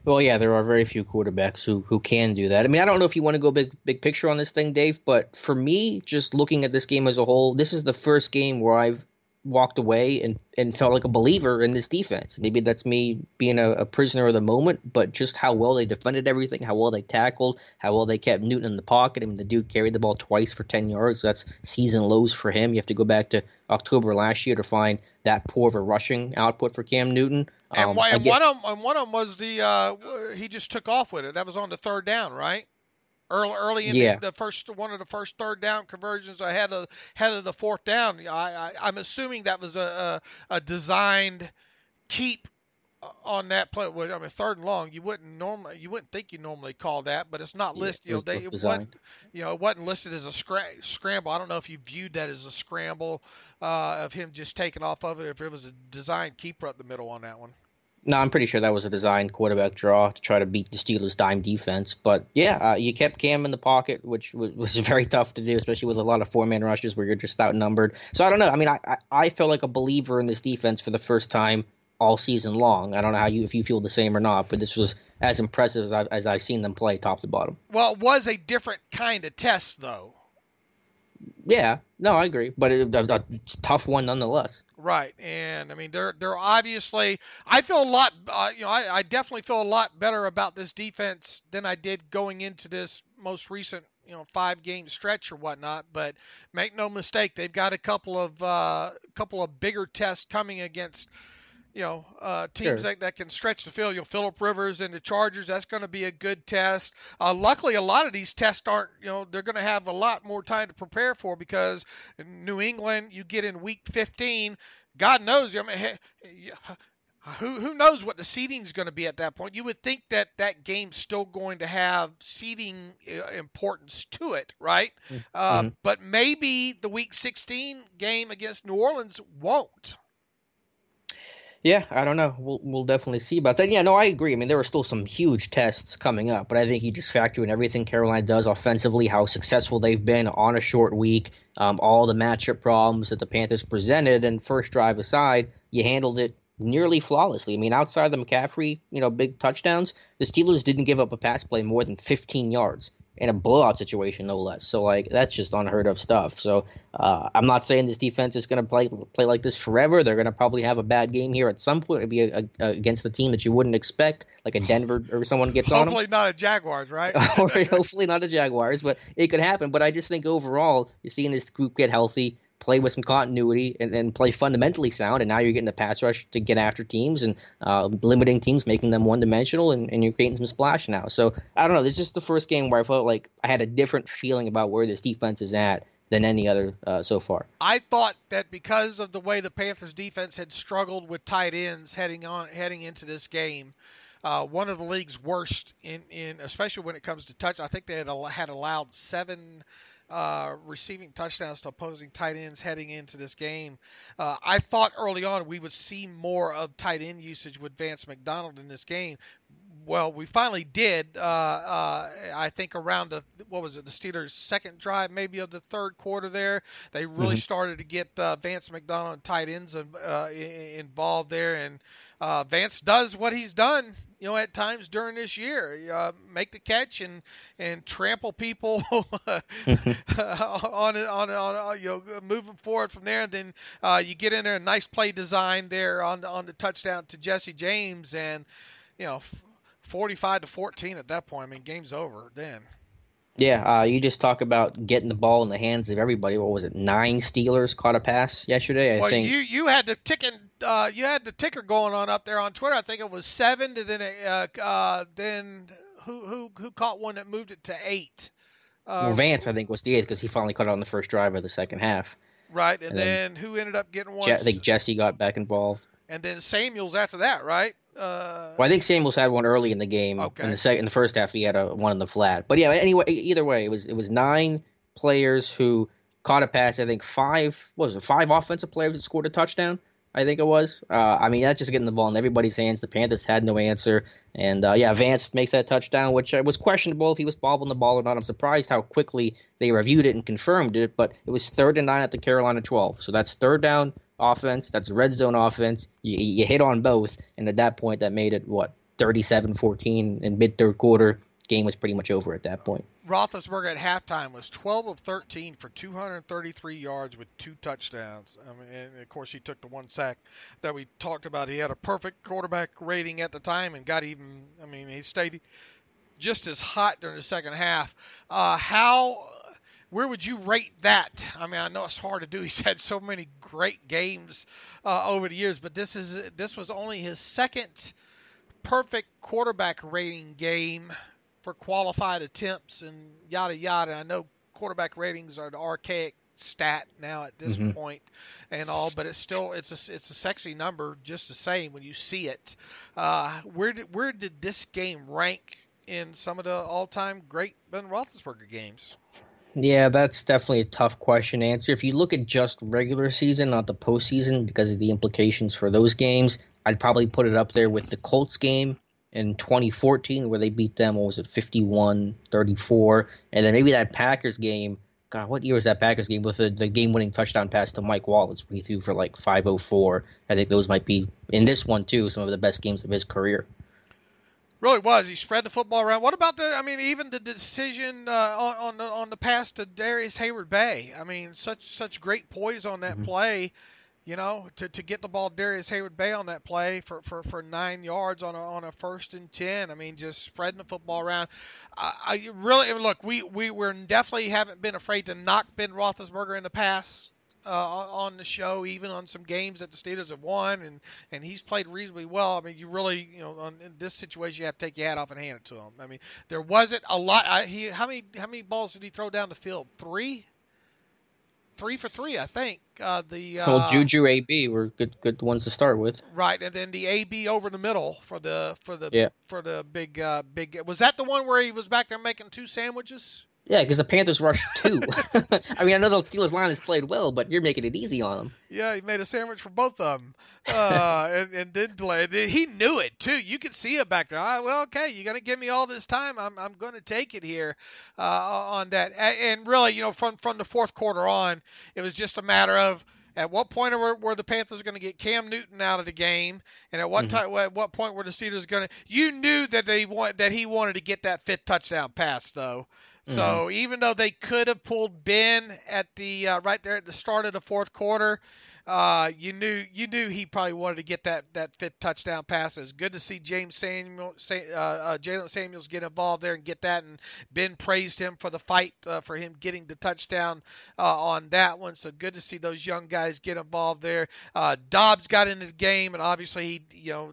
Well, yeah, there are very few quarterbacks who can do that. I don't know if you want to go big picture on this thing, Dave, but for me, just looking at this game as a whole, this is the first game where I've walked away and felt like a believer in this defense. Maybe that's me being a prisoner of the moment, but just how well they defended everything, how well they tackled, how well they kept Newton in the pocket. I mean, the dude carried the ball twice for 10 yards. That's season lows for him. You have to go back to October last year to find that poor of a rushing output for Cam Newton. And one of them was he just took off with it. That was on the third down, right? Early in one of the first third down conversions ahead of the fourth down. I'm assuming that was a designed keep on that play. I mean, third and long. You wouldn't think you normally call that, but it's not listed. It wasn't listed as a scramble. I don't know if you viewed that as a scramble of him just taking off of it. If it was a designed keeper up the middle on that one. No, I'm pretty sure that was a designed quarterback draw to try to beat the Steelers' dime defense. But, you kept Cam in the pocket, which was very tough to do, especially with a lot of four-man rushes where you're just outnumbered. So I don't know. I mean, I felt like a believer in this defense for the first time all season long. I don't know if you feel the same or not, but this was as impressive as I've seen them play top to bottom. Well, it was a different kind of test, though. Yeah, no, I agree, but it's a tough one nonetheless. Right, and I mean they're obviously. I feel a lot. I definitely feel a lot better about this defense than I did going into this most recent 5-game stretch or whatnot. But make no mistake, they've got a couple of bigger tests coming against teams that can stretch the field. Phillip Rivers and the Chargers, that's going to be a good test. Luckily, a lot of these tests aren't, they're going to have a lot more time to prepare for, because in New England, you get in week 15, God knows, I mean, who knows what the seeding is going to be at that point. You would think that game's still going to have seeding importance to it, right? Mm-hmm. But maybe the week 16 game against New Orleans won't. Yeah, I don't know. We'll definitely see about that. Yeah, no, I agree. I mean, there are still some huge tests coming up, but I think you just factor in everything Carolina does offensively, how successful they've been on a short week, all the matchup problems that the Panthers presented, and first drive aside, you handled it nearly flawlessly. I mean, outside of the McCaffrey, big touchdowns, the Steelers didn't give up a pass play more than 15 yards. In a blowout situation, no less. So, that's just unheard of stuff. So, I'm not saying this defense is going to play like this forever. They're going to probably have a bad game here at some point. It'll be against the team that you wouldn't expect, like a Denver or someone gets on them. Hopefully not a Jaguars, right? Or hopefully not a Jaguars, but it could happen. But I just think overall, you're seeing this group get healthy, play with some continuity, and play fundamentally sound, and now you're getting the pass rush to get after teams and limiting teams, making them one-dimensional, and you're creating some splash now. So, I don't know, this is just the first game where I felt like I had a different feeling about where this defense is at than any other so far. I thought that because of the way the Panthers defense had struggled with tight ends heading into this game, one of the league's worst in especially when it comes to touch. I think they had allowed 7 receiving touchdowns to opposing tight ends heading into this game. I thought early on we would see more of tight end usage with Vance McDonald in this game. Well, we finally did. I think around the Steelers' second drive, maybe of the third quarter there, they really started to get Vance McDonald and tight ends involved there. And Vance does what he's done, at times during this year, make the catch and trample people on moving forward from there. And then you get in there, a nice play design there on the touchdown to Jesse James, and 45-14 at that point. I mean, game's over then. Yeah, you just talk about getting the ball in the hands of everybody. What was it? 9 Steelers caught a pass yesterday. I think you had the ticker going on up there on Twitter. I think it was 7, and then who caught one that moved it to 8? Vance, I think, was the 8th because he finally caught it on the first drive of the second half. Right, and then who ended up getting one? I think Jesse got back involved. And then Samuels after that, right? Well, I think Samuels had one early in the game. Okay. In the first half, he had one in the flat. But yeah, anyway, either way, it was 9 players who caught a pass. I think 5 offensive players that scored a touchdown. I think it was. I mean, that's just getting the ball in everybody's hands. The Panthers had no answer. And, Vance makes that touchdown, which was questionable if he was bobbling the ball or not. I'm surprised how quickly they reviewed it and confirmed it. But it was 3rd and 9 at the Carolina 12. So that's third down offense. That's red zone offense. You hit on both. And at that point, that made it, 37-14 in mid-third quarter. game was pretty much over at that point. Roethlisberger at halftime was 12 of 13 for 233 yards with 2 touchdowns. I mean, and of course, he took the 1 sack that we talked about. He had a perfect quarterback rating at the time and he stayed just as hot during the second half. Where would you rate that? I mean, I know it's hard to do. He's had so many great games over the years, but this was only his second perfect quarterback rating game for qualified attempts and yada yada. I know quarterback ratings are the archaic stat now at this point and all, but it's a sexy number just the same when you see it. Where did this game rank in some of the all-time great Ben Roethlisberger games? Yeah, that's definitely a tough question to answer. If you look at just regular season, not the postseason, because of the implications for those games, I'd probably put it up there with the Colts game in 2014 where they beat them, 51-34, and then maybe that Packers game. God, what year was that Packers game with the game-winning touchdown pass to Mike Wallace when he threw for like 504? I think those might be, in this one too, some of the best games of his career. Really was. He spread the football around. What about even the decision on the pass to Darius Hayward-Bay? I mean, such great poise on that play. To get the ball Darius Hayward-Bay on that play for 9 yards on a 1st and 10. I mean, just spreading the football around. I really look. We definitely haven't been afraid to knock Ben Roethlisberger in the past on the show, even on some games that the Steelers have won, and he's played reasonably well. I mean, you really in this situation you have to take your hat off and hand it to him. I mean, there wasn't a lot. How many balls did he throw down the field? 3 for 3, I think. Juju AB were good ones to start with. Right, and then the AB over the middle for the big. Was that the one where he was back there making 2 sandwiches? Yeah, because the Panthers rushed 2. I mean, I know the Steelers line has played well, but you're making it easy on them. Yeah, he made a sandwich for both of them, and didn't delay. He knew it too. You could see it back there. Okay, you're gonna give me all this time. I'm going to take it here on that. And really, from the 4th quarter on, it was just a matter of at what point were the Panthers going to get Cam Newton out of the game, and at what time? At what point were the Steelers going to? You knew that he wanted to get that 5th touchdown pass though. So even though they could have pulled Ben at the right there at the start of the 4th quarter, you knew he probably wanted to get that 5th touchdown pass. It was good to see Jalen Samuels get involved there and get that, and Ben praised him for the fight for him getting the touchdown on that one. So good to see those young guys get involved there. Dobbs got into the game, and obviously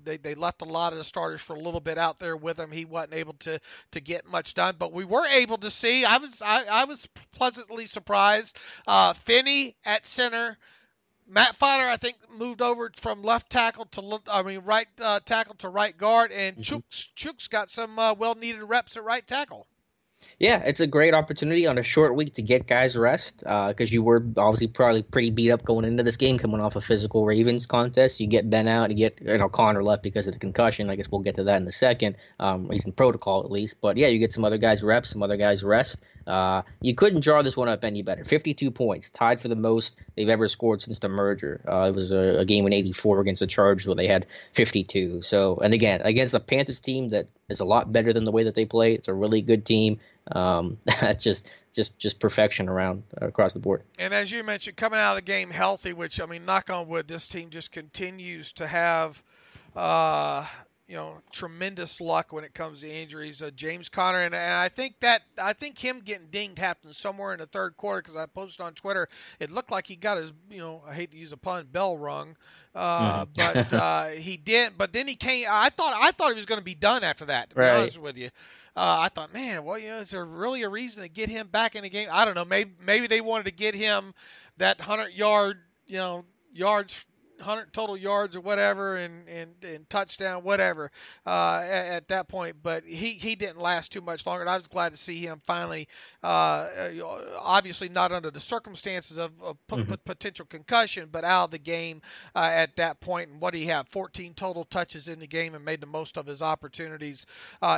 they left a lot of the starters for a little bit out there with him. He wasn't able to get much done, but we were able to see. I was pleasantly surprised. Finney at center. Matt Fowler, I think, moved over from right tackle to right guard, and Chooks got some well-needed reps at right tackle. Yeah, it's a great opportunity on a short week to get guys rest because you were obviously probably pretty beat up going into this game coming off a physical Ravens contest. You get Ben out, you get Connor left because of the concussion. I guess we'll get to that in a second. He's in protocol at least. But, yeah, you get some other guys reps, some other guys rest. You couldn't draw this one up any better. 52 points, tied for the most they've ever scored since the merger. It was a game in '84 against the Chargers where they had 52. So, and again, against a Panthers team that is a lot better than the way that they play. It's a really good team. Just perfection around across the board. And as you mentioned, coming out of the game healthy, which, I mean, knock on wood, this team just continues to have tremendous luck when it comes to injuries. James Conner, and I think him getting dinged happened somewhere in the 3rd quarter because I posted on Twitter. It looked like he got his, I hate to use a pun, bell rung, but he didn't. But then he came. I thought he was going to be done after that. To be honest with you. I thought, man, well, is there really a reason to get him back in the game? I don't know. Maybe they wanted to get him that 100-yard, yards, 100 total yards or whatever, and touchdown, whatever, at that point. But he didn't last too much longer. And I was glad to see him finally, obviously not under the circumstances of potential concussion, but out of the game at that point. And what did he have? 14 total touches in the game and made the most of his opportunities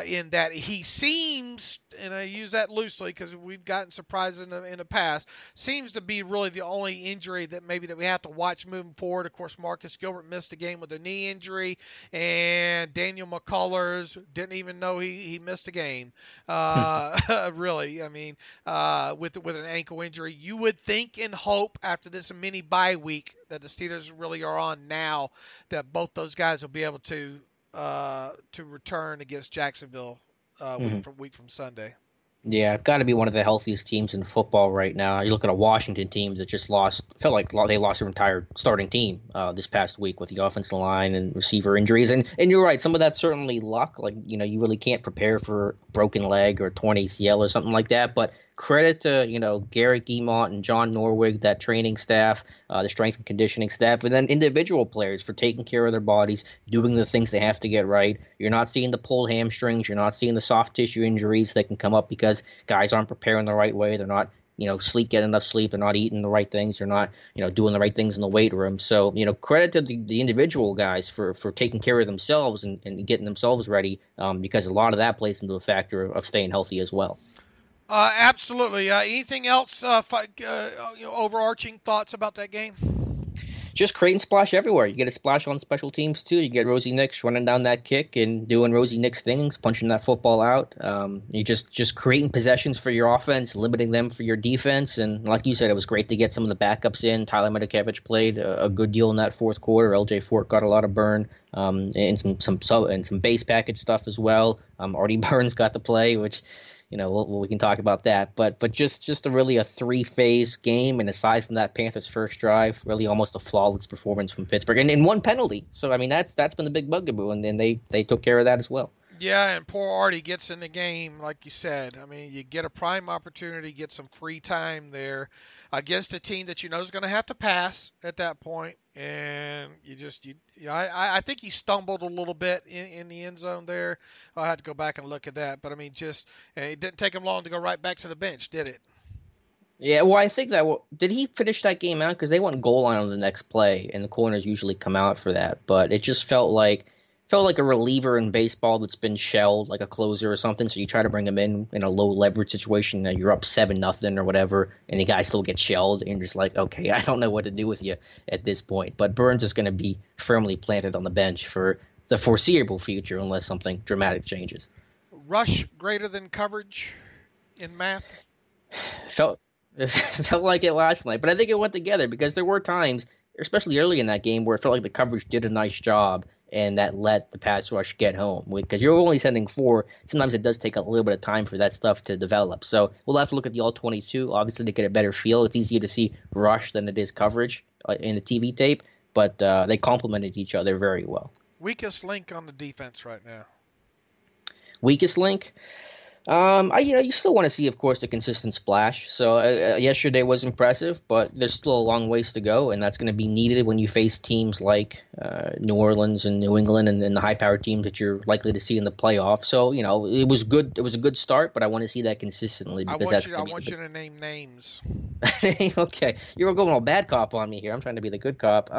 in that. He seems, and I use that loosely because we've gotten surprises in the past, seems to be really the only injury that we have to watch moving forward. Of course, course, Marcus Gilbert missed a game with a knee injury, and Daniel McCullers didn't even know he missed a game. Really, I mean, with an ankle injury, you would think and hope after this mini bye week that the Steelers really are on now that both those guys will be able to return against Jacksonville week from Sunday. Yeah, got to be one of the healthiest teams in football right now. You look at a Washington team that just felt like they lost their entire starting team this past week with the offensive line and receiver injuries. And you're right, some of that's certainly luck. Like, you really can't prepare for a broken leg or torn ACL or something like that. But credit to, Garrett Guimont and John Norwig, that training staff, the strength and conditioning staff, and then individual players for taking care of their bodies, doing the things they have to get right. You're not seeing the pulled hamstrings. You're not seeing the soft tissue injuries that can come up because guys aren't preparing the right way. They're not, getting enough sleep. They're not eating the right things. They're not, doing the right things in the weight room. So, credit to the individual guys for taking care of themselves and getting themselves ready because a lot of that plays into a factor of staying healthy as well. Absolutely. Anything else, overarching thoughts about that game? Just create and splash everywhere. You get a splash on special teams, too. You get Rosie Nix running down that kick and doing Rosie Nix things, punching that football out. You just creating possessions for your offense, limiting them for your defense. And like you said, it was great to get some of the backups in. Tyler Medikevich played a good deal in that fourth quarter. LJ Fort got a lot of burn and some base package stuff as well. Artie Burns got to play, which – we can talk about that, but just really a three-phase game, and aside from that Panthers' first drive, really almost a flawless performance from Pittsburgh, and one penalty. So I mean that's been the big bugaboo, and then they took care of that as well. Yeah, and poor Artie gets in the game, like you said. I mean, you get a prime opportunity, get some free time there against a team that is going to have to pass at that point, and I think he stumbled a little bit in the end zone there. I'll have to go back and look at that, but I mean, it didn't take him long to go right back to the bench, did it? Yeah, well, I think did he finish that game out? Because they went goal line on the next play, and the corners usually come out for that, but it just felt like a reliever in baseball that's been shelled, like a closer or something. So you try to bring him in a low leverage situation that you're up 7-0 or whatever, and the guy still gets shelled, and you're just like, okay, I don't know what to do with you at this point. But Burns is going to be firmly planted on the bench for the foreseeable future unless something dramatic changes. Rush greater than coverage in math? Felt like it last night, but I think it went together because there were times, especially early in that game, where it felt like the coverage did a nice job and that let the pass rush get home. Because you're only sending 4, sometimes it does take a little bit of time for that stuff to develop. So we'll have to look at the all-22, obviously, to get a better feel. It's easier to see rush than it is coverage in the TV tape, but they complemented each other very well. Weakest link on the defense right now? Weakest link? You still want to see, of course, the consistent splash. So yesterday was impressive, but there's still a long ways to go, and that's going to be needed when you face teams like New Orleans and New England and the high-powered teams that you're likely to see in the playoffs. So it was good. It was a good start, but I want to see that consistently because I want you to name names. Okay, you're going all bad cop on me here. I'm trying to be the good cop.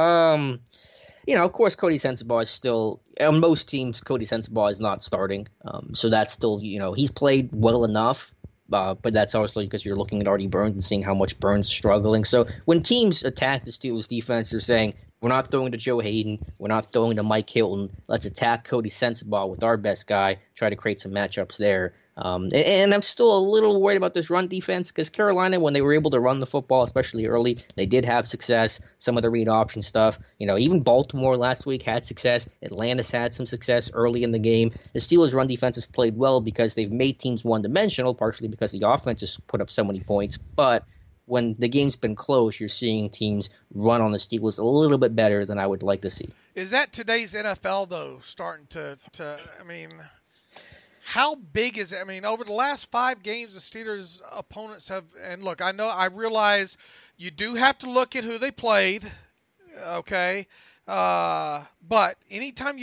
Of course, Cody Sensabaugh is still on most teams. Cody Sensabaugh is not starting, so that's still he's played well enough, but that's obviously because you're looking at Artie Burns and seeing how much Burns is struggling. So when teams attack the Steelers defense, they're saying we're not throwing to Joe Hayden, we're not throwing to Mike Hilton. Let's attack Cody Sensabaugh with our best guy, try to create some matchups there. And I'm still a little worried about this run defense because Carolina, when they were able to run the football, especially early, they did have success. Some of the read option stuff, even Baltimore last week had success. Atlanta's had some success early in the game. The Steelers' run defense has played well because they've made teams one-dimensional, partially because the offense has put up so many points. But when the game's been close, you're seeing teams run on the Steelers a little bit better than I would like to see. Is that today's NFL, though, starting to how big is it? I mean, over the last 5 games, the Steelers' opponents have – and look, I realize you do have to look at who they played, okay? But anytime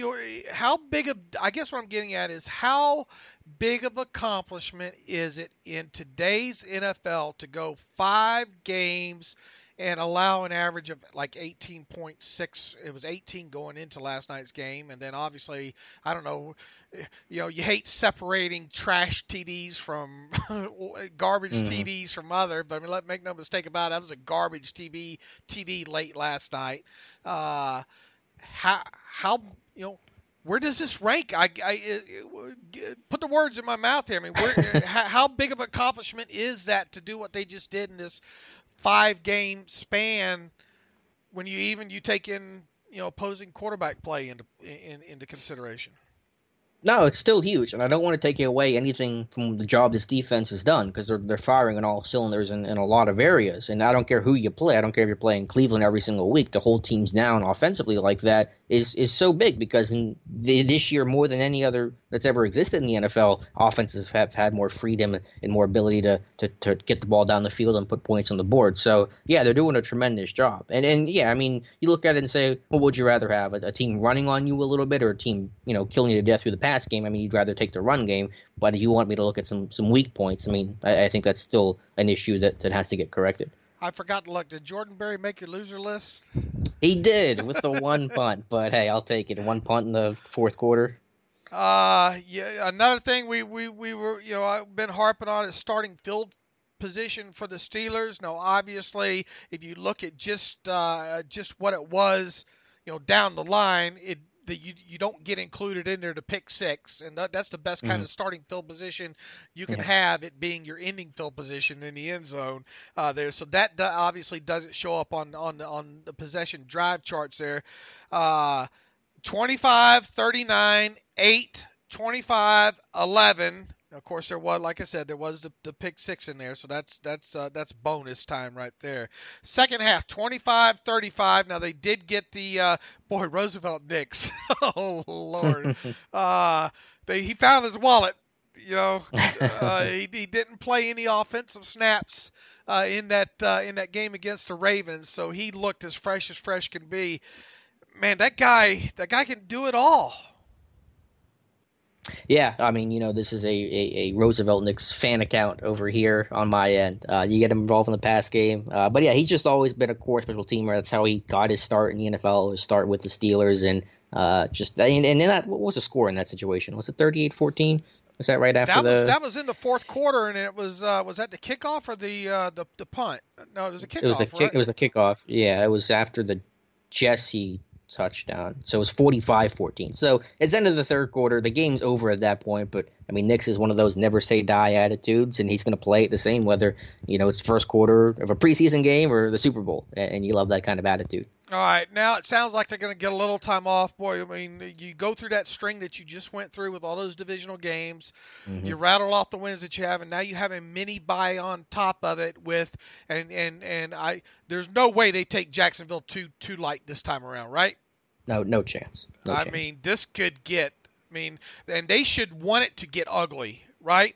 how big of – I guess what I'm getting at is how big of accomplishment is it in today's NFL to go 5 games and allow an average of like 18.6. It was 18 going into last night's game, and then obviously, I don't know, you hate separating trash TDs from garbage TDs from other, but I mean, make no mistake about it, that was a garbage TD late last night. How where does this rank? I put the words in my mouth here. I mean, how big of an accomplishment is that to do what they just did in this 5-game span when you take in opposing quarterback play into consideration? No, it's still huge, and I don't want to take away anything from the job this defense has done because they're firing on all cylinders in a lot of areas. And I don't care who you play. I don't care if you're playing Cleveland every single week. To hold teams down offensively like that is so big because this year more than any other that's ever existed in the NFL, offenses have had more freedom and more ability to get the ball down the field and put points on the board. So yeah, they're doing a tremendous job. And yeah, I mean, you look at it and say, what would you rather have? A team running on you a little bit or a team killing you to death through the pass game? I mean, you'd rather take the run game, but if you want me to look at some weak points, I mean, I think that's still an issue that has to get corrected. I forgot to look. Did Jordan Berry make your loser list? He did with the one punt, but hey, I'll take it. One punt in the fourth quarter. Yeah. Another thing we were I've been harping on is starting field position for the Steelers. Now, obviously, if you look at just what it was, down the line, you don't get included in there to pick six, and that's the best kind of starting field position you can have, it being your ending field position in the end zone there. So that obviously doesn't show up on the possession drive charts there. 25, 39, 8, 25, 11. Of course, there was, like I said, there was the pick six in there, so that's bonus time right there. Second half, 25-35. Now they did get the Roosevelt Nix. Oh Lord, he found his wallet. He didn't play any offensive snaps in that game against the Ravens, so he looked as fresh can be. Man, that guy can do it all. Yeah, I mean, this is a Roosevelt Nix fan account over here on my end. You get him involved in the pass game. But yeah, he's just always been a core special teamer. That's how he got his start in the NFL, his start with the Steelers. And what was the score in that situation? Was it 38-14? Was that right after that was in the fourth quarter, and it was that the kickoff or the punt? No, it was a kickoff, right? It was a kickoff. Yeah, it was after the Jesse touchdown. So it was 45-14. So it's the end of the third quarter. The game's over at that point, but I mean, Nix is one of those never say die attitudes, and he's going to play it the same whether, it's first quarter of a preseason game or the Super Bowl, and you love that kind of attitude. All right, now it sounds like they're going to get a little time off. Boy, I mean, you go through that string that you just went through with all those divisional games. Mm-hmm. You rattle off the wins that you have, and now you have a mini bye on top of it there's no way they take Jacksonville too light this time around, right? No chance. I mean, this could and they should want it to get ugly, right?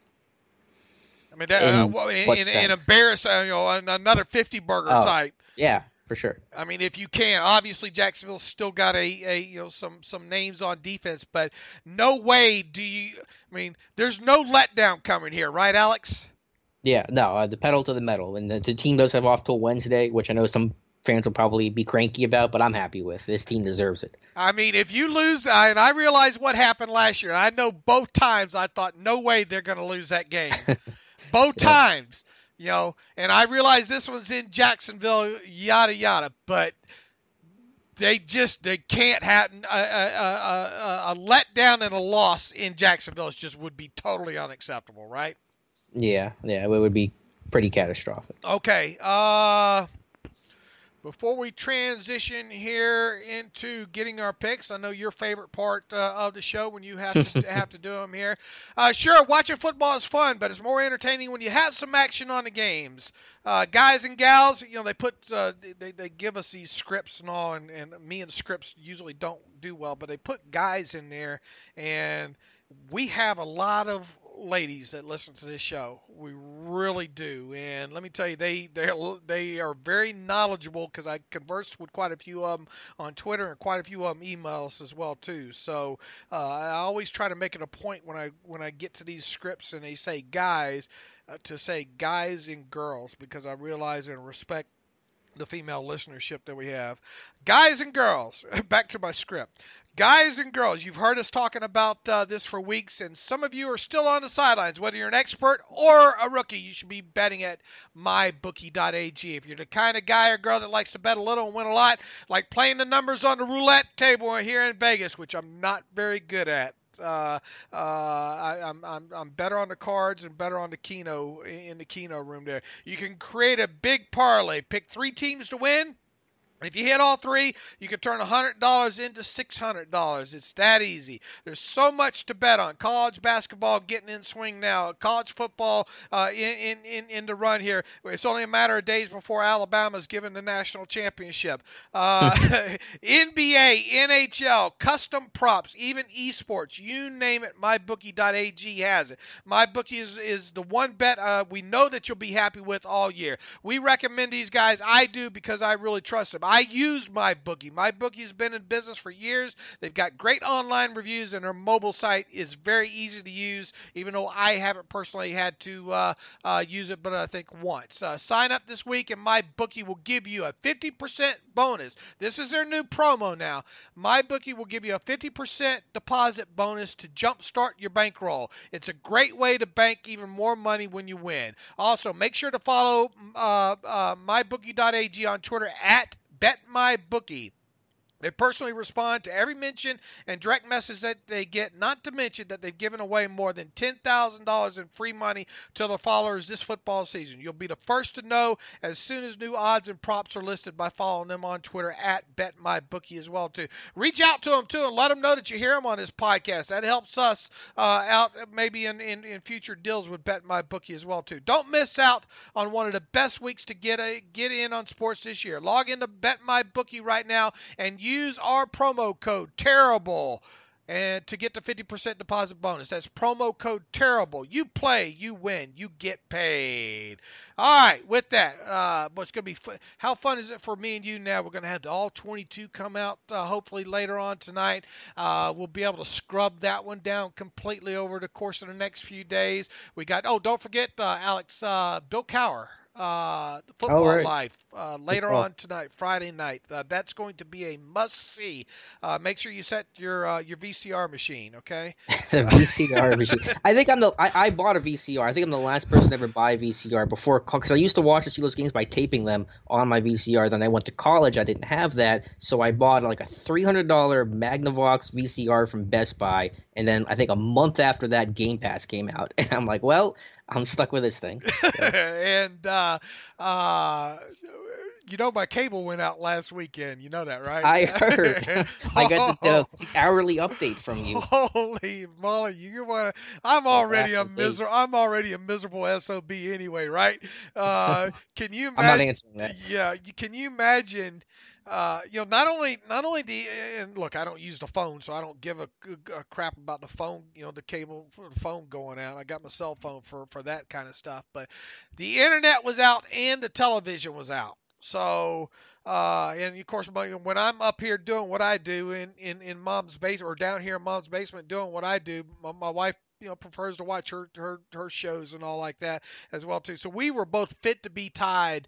I mean, in embarrass, another 50 burger type. Yeah, for sure. I mean, if you can, obviously Jacksonville's still got some names on defense, but no way there's no letdown coming here, right, Alex? Yeah, no, the pedal to the metal, and the team does have off till Wednesday, which I know some fans will probably be cranky about, but I'm happy with. This team deserves it. I mean, if you lose, and I realize what happened last year. I know both times I thought, no way they're going to lose that game. Both times, and I realize this one's in Jacksonville, yada, yada, but they can't have a letdown and a loss in Jacksonville would be totally unacceptable, right? Yeah, it would be pretty catastrophic. Okay, before we transition here into getting our picks, I know your favorite part of the show when you have to do them here. Sure, watching football is fun, but it's more entertaining when you have some action on the games. Guys and gals, they give us these scripts and all, and me and scripts usually don't do well, but they put guys in there, and we have a lot of ladies that listen to this show. We really do, and let me tell you, they are very knowledgeable because I conversed with quite a few of them on Twitter and quite a few of them emails as well too. So I always try to make it a point when I get to these scripts and they say guys to say guys and girls, because I realize and respect the female listenership that we have. Guys and girls, back to my script. Guys and girls, you've heard us talking about this for weeks, and some of you are still on the sidelines. Whether you're an expert or a rookie, you should be betting at mybookie.ag. If you're the kind of guy or girl that likes to bet a little and win a lot, like playing the numbers on the roulette table here in Vegas, which I'm not very good at. I'm better on the cards and better on the Keno in the Keno room there. You can create a big parlay. Pick 3 teams to win. If you hit all 3, you can turn $100 into $600. It's that easy. There's so much to bet on. College basketball getting in swing now. College football in the run here. It's only a matter of days before Alabama's given the national championship. NBA, NHL, custom props, even esports, you name it, mybookie.ag has it. MyBookie is the one bet we know that you'll be happy with all year. We recommend these guys. I do because I really trust them. I use MyBookie. MyBookie has been in business for years. They've got great online reviews, and their mobile site is very easy to use, even though I haven't personally had to use it, but I think once. Sign up this week, and MyBookie will give you a 50% bonus. This is their new promo now. MyBookie will give you a 50% deposit bonus to jumpstart your bankroll. It's a great way to bank even more money when you win. Also, make sure to follow mybookie.ag on Twitter at BetMyBookie. They personally respond to every mention and direct message that they get, not to mention that they've given away more than $10,000 in free money to their followers this football season. You'll be the first to know as soon as new odds and props are listed by following them on Twitter at BetMyBookie as well, too. Reach out to them, too, and let them know that you hear them on this podcast. That helps us out maybe in future deals with BetMyBookie as well, too. Don't miss out on one of the best weeks to get in on sports this year. Log into BetMyBookie right now and use our promo code TERRIBLE and to get the 50% deposit bonus. That's promo code TERRIBLE. You play, you win, you get paid. All right, with that, what's going to be how fun is it for me and you now? We're going to have all 22 come out hopefully later on tonight. We'll be able to scrub that one down completely over the course of the next few days. We got, don't forget, Alex, Bill Cowher. Football Life later on tonight, Friday night. That's going to be a must-see. Make sure you set your VCR machine, okay? The VCR machine. I think I bought a VCR. I think I'm the last person to ever buy a VCR before, because I used to watch the Steelers games by taping them on my VCR. Then I went to college. I didn't have that, so I bought like a $300 Magnavox VCR from Best Buy. And then I think a month after that, Game Pass came out. And I'm like, well, I'm stuck with this thing. So. And, my cable went out last weekend. You know that, right? I heard. I got the hourly update from you. Holy moly! I'm already a miserable SOB anyway, right? Can you imagine? I'm not answering that. Yeah. Can you imagine? Not only and look, I don't use the phone, so I don't give a crap about the phone, the cable for the phone going out. I got my cell phone for that kind of stuff, but the internet was out and the television was out. So, and of course, when I'm up here doing what I do in Mom's basement, or down here in Mom's basement doing what I do, my wife, prefers to watch her shows and all like that as well too. So we were both fit to be tied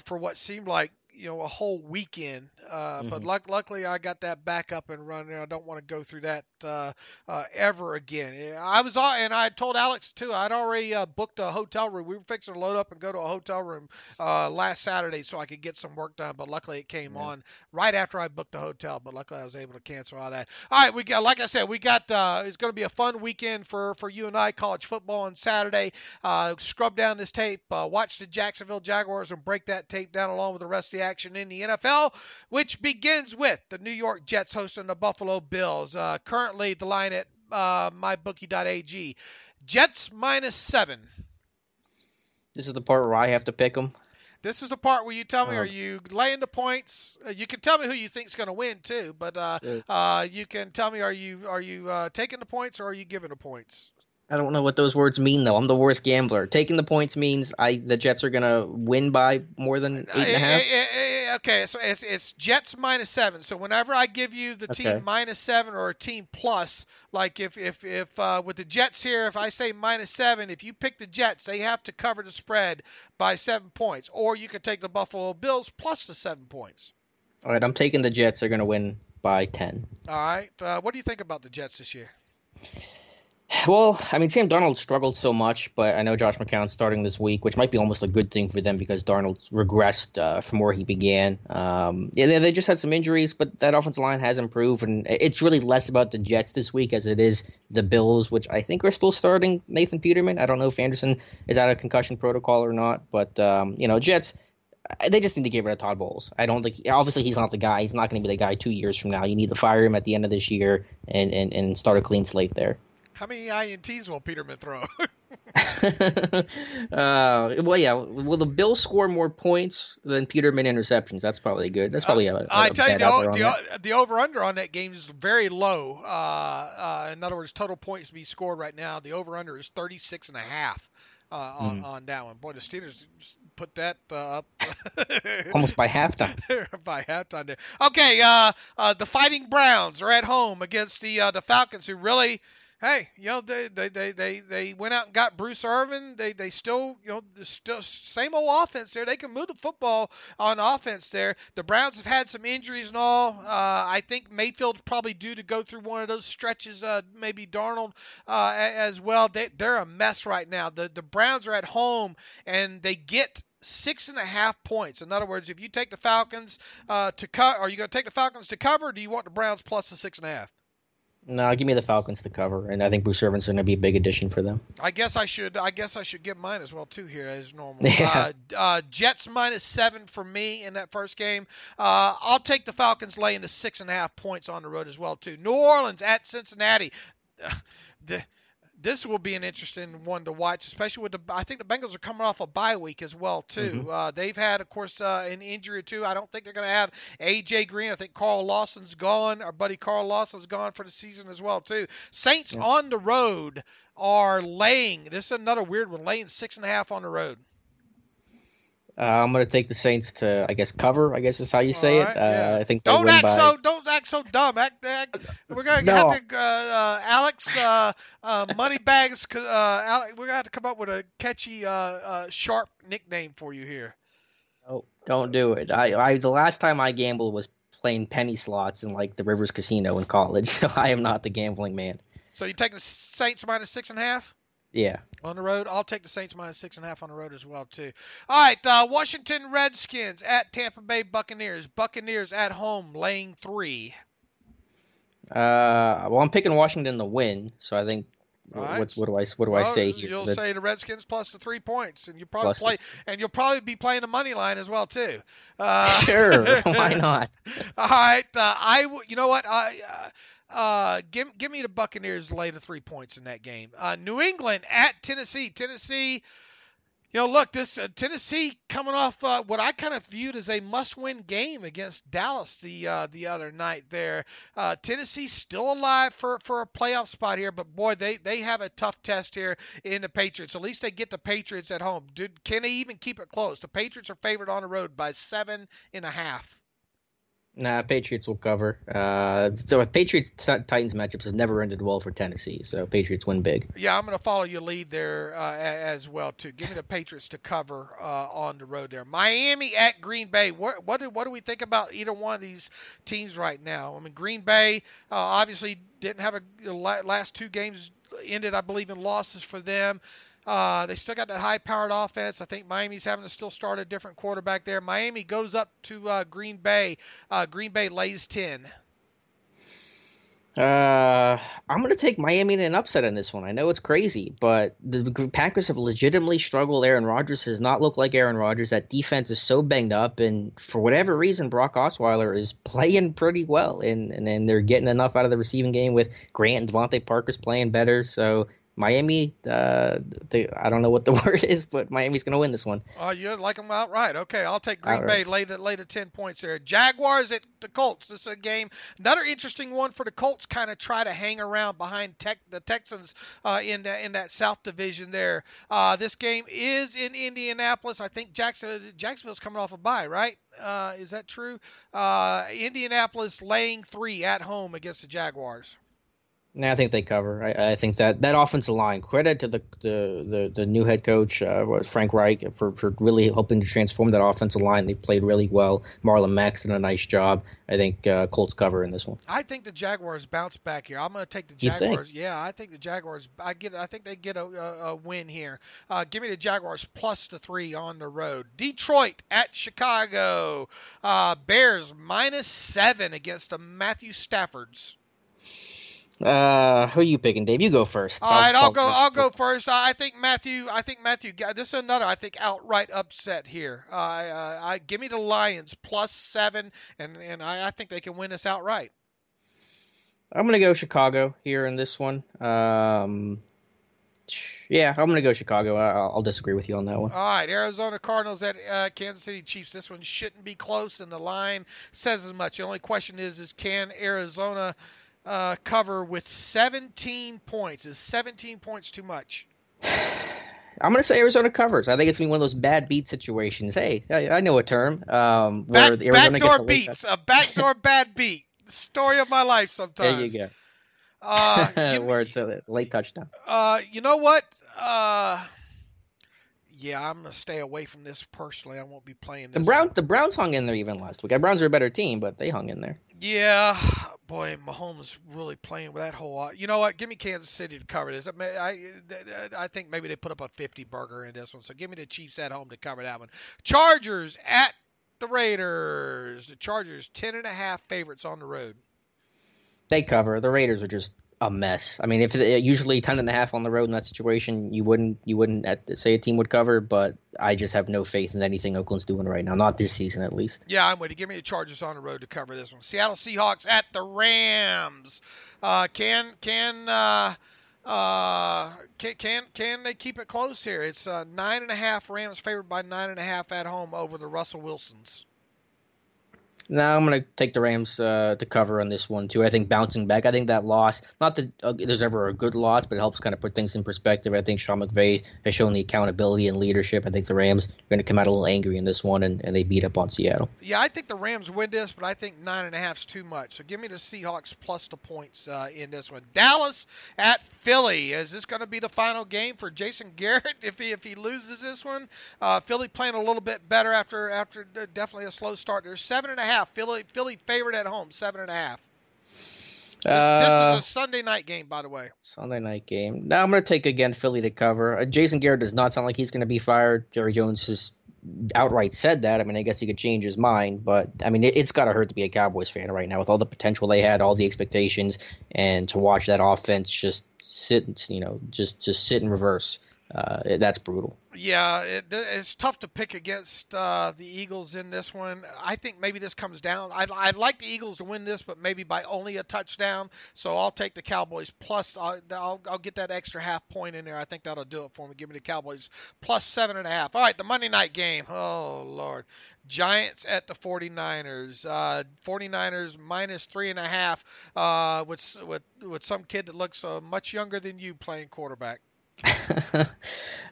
for what seemed like a whole weekend, but luckily I got that back up and running. I don't want to go through that ever again. And I told Alex too, I'd already booked a hotel room. We were fixing to load up and go to a hotel room last Saturday so I could get some work done, but luckily it came on right after I booked the hotel, but luckily I was able to cancel all that. All right, like I said, it's going to be a fun weekend for you and I, college football on Saturday. Scrub down this tape, watch the Jacksonville Jaguars and break that tape down along with the rest of the action in the NFL, which begins with the New York Jets hosting the Buffalo Bills. Currently, the line at mybookie.ag. Jets -7. This is the part where I have to pick them. This is the part where you tell me, are you laying the points? You can tell me who you think is going to win too, but you can tell me, are you taking the points or are you giving the points? I don't know what those words mean, though. I'm the worst gambler. Taking the points means the Jets are going to win by more than 8.5? Okay, so it's Jets -7. So whenever I give you the team -7 or a team plus, like if with the Jets here, if I say -7, if you pick the Jets, they have to cover the spread by 7 points. Or you could take the Buffalo Bills plus the 7 points. All right, I'm taking the Jets. They're going to win by 10. All right. What do you think about the Jets this year? Well, I mean, Sam Darnold struggled so much, but I know Josh McCown's starting this week, which might be almost a good thing for them because Darnold's regressed from where he began. They just had some injuries, but that offensive line has improved, and it's really less about the Jets this week as it is the Bills, which I think are still starting Nathan Peterman. I don't know if Anderson is out of concussion protocol or not, but, Jets, they just need to get rid of Todd Bowles. I don't think – obviously he's not the guy. He's not going to be the guy 2 years from now. You need to fire him at the end of this year and start a clean slate there. How many INTs will Peterman throw? Will the Bills score more points than Peterman interceptions? That's probably good. That's probably I tell you, the over-under on that game is very low. In other words, total points to be scored right now, the over-under is 36.5 on that one. Boy, the Steelers put that up. Almost by halftime. By halftime there. Okay, the Fighting Browns are at home against the Falcons, who really – hey, they went out and got Bruce Irvin. They still, still same old offense there. They can move the football on offense there. The Browns have had some injuries and all. I think Mayfield's probably due to go through one of those stretches. Maybe Darnold as well. They're a mess right now. The Browns are at home and they get 6.5 points. In other words, if you take the Falcons to cover, are you going to take the Falcons to cover? Or do you want the Browns plus the 6.5? No, give me the Falcons to cover, and I think Bruce Irvin's going to be a big addition for them. I guess I should get mine as well too here as normal. Yeah. Jets -7 for me in that first game. I'll take the Falcons laying the 6.5 points on the road as well too. New Orleans at Cincinnati. This will be an interesting one to watch, especially with I think the Bengals are coming off a bye week as well, too. Mm-hmm. They've had, of course, an injury or two. I don't think they're going to have A.J. Green. I think Carl Lawson's gone. Our buddy Carl Lawson's gone for the season as well, too. Saints on the road are laying. This is another weird one, laying 6.5 on the road. I'm going to take the Saints to, I guess, cover, I guess is how you say it. I think don't act so dumb. We're going to have to, Alex, Moneybags, we're going to have to come up with a catchy, sharp nickname for you here. Oh, don't do it. The last time I gambled was playing penny slots in, like, the Rivers Casino in college, so I am not the gambling man. So you take the Saints -6.5? Yeah. On the road, I'll take the Saints -6.5 on the road as well, too. All right, Washington Redskins at Tampa Bay Buccaneers. Buccaneers at home, laying 3. Well, I'm picking Washington to win, so I think right. what do I say here? You'll say the Redskins plus the 3 points, and you'll probably be playing the money line as well, too. Sure, why not? All right, you know what? Give me the Buccaneers to lay the 3 points in that game. New England at Tennessee. Tennessee, look, this Tennessee coming off what I kind of viewed as a must-win game against Dallas the other night there. Tennessee's still alive for a playoff spot here, but boy, they have a tough test here in the Patriots. At least they get the Patriots at home. Can they even keep it close? The Patriots are favored on the road by 7.5. Nah, Patriots will cover. The Patriots-Titans matchups have never ended well for Tennessee, so Patriots win big. Yeah, I'm going to follow your lead there as well, too. Give me the Patriots to cover on the road there. Miami at Green Bay. What do we think about either one of these teams right now? I mean, Green Bay obviously didn't have last 2 games ended, I believe, in losses for them. They still got that high-powered offense. I think Miami's having to still start a different quarterback there. Miami goes up to Green Bay. Green Bay lays 10. I'm going to take Miami in an upset in this one. I know it's crazy, but the Packers have legitimately struggled. Aaron Rodgers has not looked like Aaron Rodgers. That defense is so banged up, and for whatever reason, Brock Osweiler is playing pretty well, and they're getting enough out of the receiving game with Grant and Devontae Parker's playing better, so Miami, I don't know what the word is, but Miami's going to win this one. Oh, you like them outright. Okay, I'll take Green Bay, lay the 10 points there. Jaguars at the Colts. This is a game. Another interesting one for the Colts, kind of try to hang around behind the Texans in that South Division there. This game is in Indianapolis. I think Jacksonville's coming off a bye, right? Is that true? Indianapolis laying 3 at home against the Jaguars. I think they cover. I think that offensive line, credit to the new head coach, Frank Reich, for really hoping to transform that offensive line. They played really well. Marlon Mack's did a nice job. I think Colts cover in this one. I think the Jaguars bounce back here. I'm going to take the Jaguars. You think? Yeah, I think the Jaguars. I think they get a win here. Give me the Jaguars plus the 3 on the road. Detroit at Chicago. Bears -7 against the Matthew Staffords. Who are you picking, Dave? You go first. All right, I'll go first. I think Matthew. This is another outright upset here. Give me the Lions +7, and I think they can win this outright. I'm gonna go Chicago here in this one. Yeah, I'm gonna go Chicago. I'll disagree with you on that one. All right, Arizona Cardinals at Kansas City Chiefs. This one shouldn't be close, and the line says as much. The only question is can Arizona cover with 17 points? Is 17 points too much? I'm going to say Arizona covers. I think it's going to be one of those bad beat situations. Hey, I know a term. Where Arizona backdoor beats. A backdoor bad beat. The story of my life sometimes. There you go. Where it's a late touchdown. You know what? Yeah, I'm going to stay away from this personally. I won't be playing this. The Browns hung in there even last week. The Browns are a better team, but they hung in there. Yeah, boy, Mahomes really playing with that whole. You know what? Give me Kansas City to cover this. I think maybe they put up a 50 burger in this one. So give me the Chiefs at home to cover that one. Chargers at the Raiders. The Chargers 10.5 favorites on the road. They cover. The Raiders are just a mess. I mean, if usually 10.5 on the road in that situation, you wouldn't say a team would cover, but I just have no faith in anything Oakland's doing right now. Not this season, at least. Yeah, I'm with you. Give me the Chargers on the road to cover this one. Seattle Seahawks at the Rams. Can they keep it close here? It's 9.5. Rams favored by 9.5 at home over the Russell Wilsons. No, I'm going to take the Rams to cover on this one, too. I think bouncing back. I think that loss, not that there's ever a good loss, but it helps kind of put things in perspective. I think Sean McVay has shown the accountability and leadership. I think the Rams are going to come out a little angry in this one, and they beat up on Seattle. Yeah, I think the Rams win this, but I think 9.5 is too much. So give me the Seahawks plus the points in this one. Dallas at Philly. Is this going to be the final game for Jason Garrett if he loses this one? Philly playing a little bit better after definitely a slow start. There's 7.5. Philly favored at home, 7.5. This is a Sunday night game, by the way. Sunday night game. Now I'm going to take again Philly to cover. Jason Garrett does not sound like he's going to be fired. Jerry Jones has outright said that. I mean, I guess he could change his mind, but I mean, it's got to hurt to be a Cowboys fan right now with all the potential they had, all the expectations, and to watch that offense just sit in reverse. That's brutal. Yeah, it's tough to pick against the Eagles in this one. I think maybe this comes down. I'd like the Eagles to win this, but maybe by only a touchdown. So I'll take the Cowboys plus. I'll get that extra half point in there. I think that'll do it for me. Give me the Cowboys plus 7.5. All right, the Monday night game. Oh, Lord. Giants at the 49ers. 49ers -3.5 with some kid that looks much younger than you playing quarterback.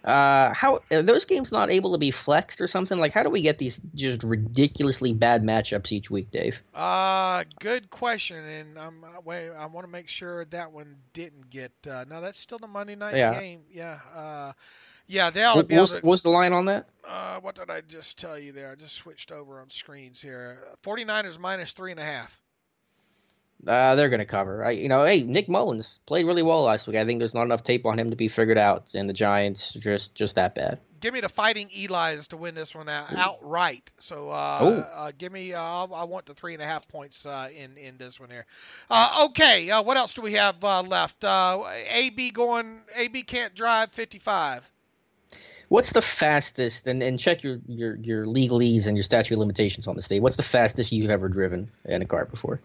How are those games not able to be flexed or something? Like, how do we get these just ridiculously bad matchups each week, Dave? Good question, and I want to make sure that one didn't get. No, that's still the Monday night game. Yeah. Yeah, they ought to be able to. What's the line on that? What did I just tell you there? I just switched over on screens here. 49ers -3.5. They're going to cover. Hey, Nick Mullins played really well last week. I think there's not enough tape on him to be figured out, and the Giants just that bad. Give me the Fighting Eli's to win this one outright. So give me. I want the 3.5 points in this one here. Okay. What else do we have left? AB can't drive 55. What's the fastest, and check your legalese and your statute of limitations on the state. What's the fastest you've ever driven in a car before?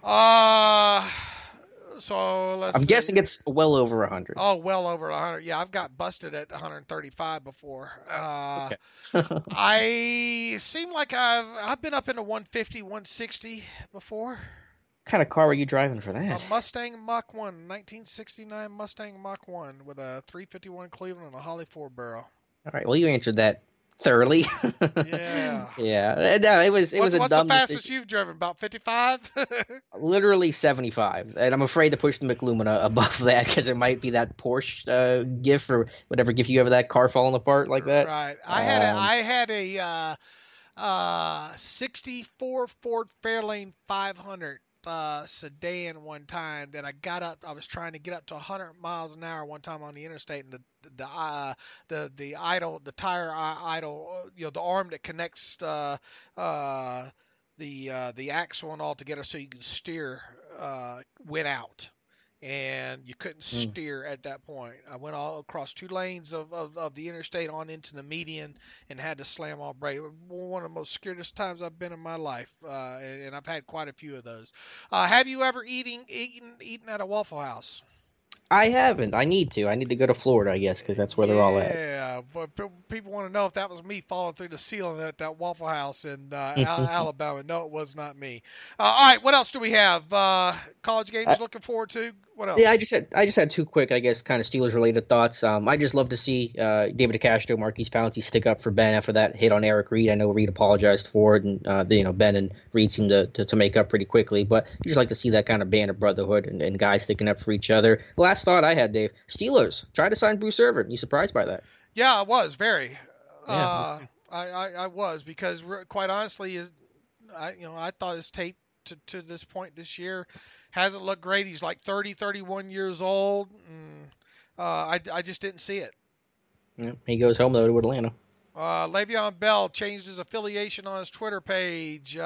So I'm guessing it's well over 100. Oh, well over 100. Yeah, I've got busted at 135 before. Okay. I seem like I've been up into 150, 160 before. What kind of car were you driving for that? A Mustang Mach 1, 1969 Mustang Mach 1 with a 351 Cleveland and a Holly 4-barrel. All right. Well, you answered that thoroughly. Yeah. Yeah. No, it was a dumb What's the fastest decision. you've driven? About 55? Literally 75, and I'm afraid to push the McLumina above that because it might be that Porsche gift or whatever gift you have of that car falling apart like that. Right. I had a 64 Ford Fairlane 500 sedan one time that I got up. I was trying to get up to 100 miles an hour one time on the interstate, and the idle, the tire idle, the arm that connects the axle and all together so you can steer went out, and you couldn't steer at that point. I went all across 2 lanes of the interstate on into the median and had to slam on brake. One of the most scariest times I've been in my life, and I've had quite a few of those. Have you ever eaten at a Waffle House? I haven't. I need to. I need to go to Florida, I guess, because that's where they're all at. Yeah, but people want to know if that was me falling through the ceiling at that Waffle House in Alabama. No, it was not me. All right, what else do we have? College games looking forward to? What else? Yeah, I just had 2 quick, I guess, kind of Steelers-related thoughts. I just love to see David DeCastro, Marquise Pouncey stick up for Ben after that hit on Eric Reed. I know Reed apologized for it, and Ben and Reed seemed to make up pretty quickly. But you just like to see that kind of band of brotherhood and guys sticking up for each other. Last thought I had, Dave, Steelers tried to sign Bruce Irvin. You surprised by that? Yeah, I was very. Yeah. I was, because quite honestly, I thought his tape to this point this year hasn't looked great. He's like 30, 31 years old. I just didn't see it. Yeah, he goes home, though, to Atlanta. Le'Veon Bell changed his affiliation on his Twitter page.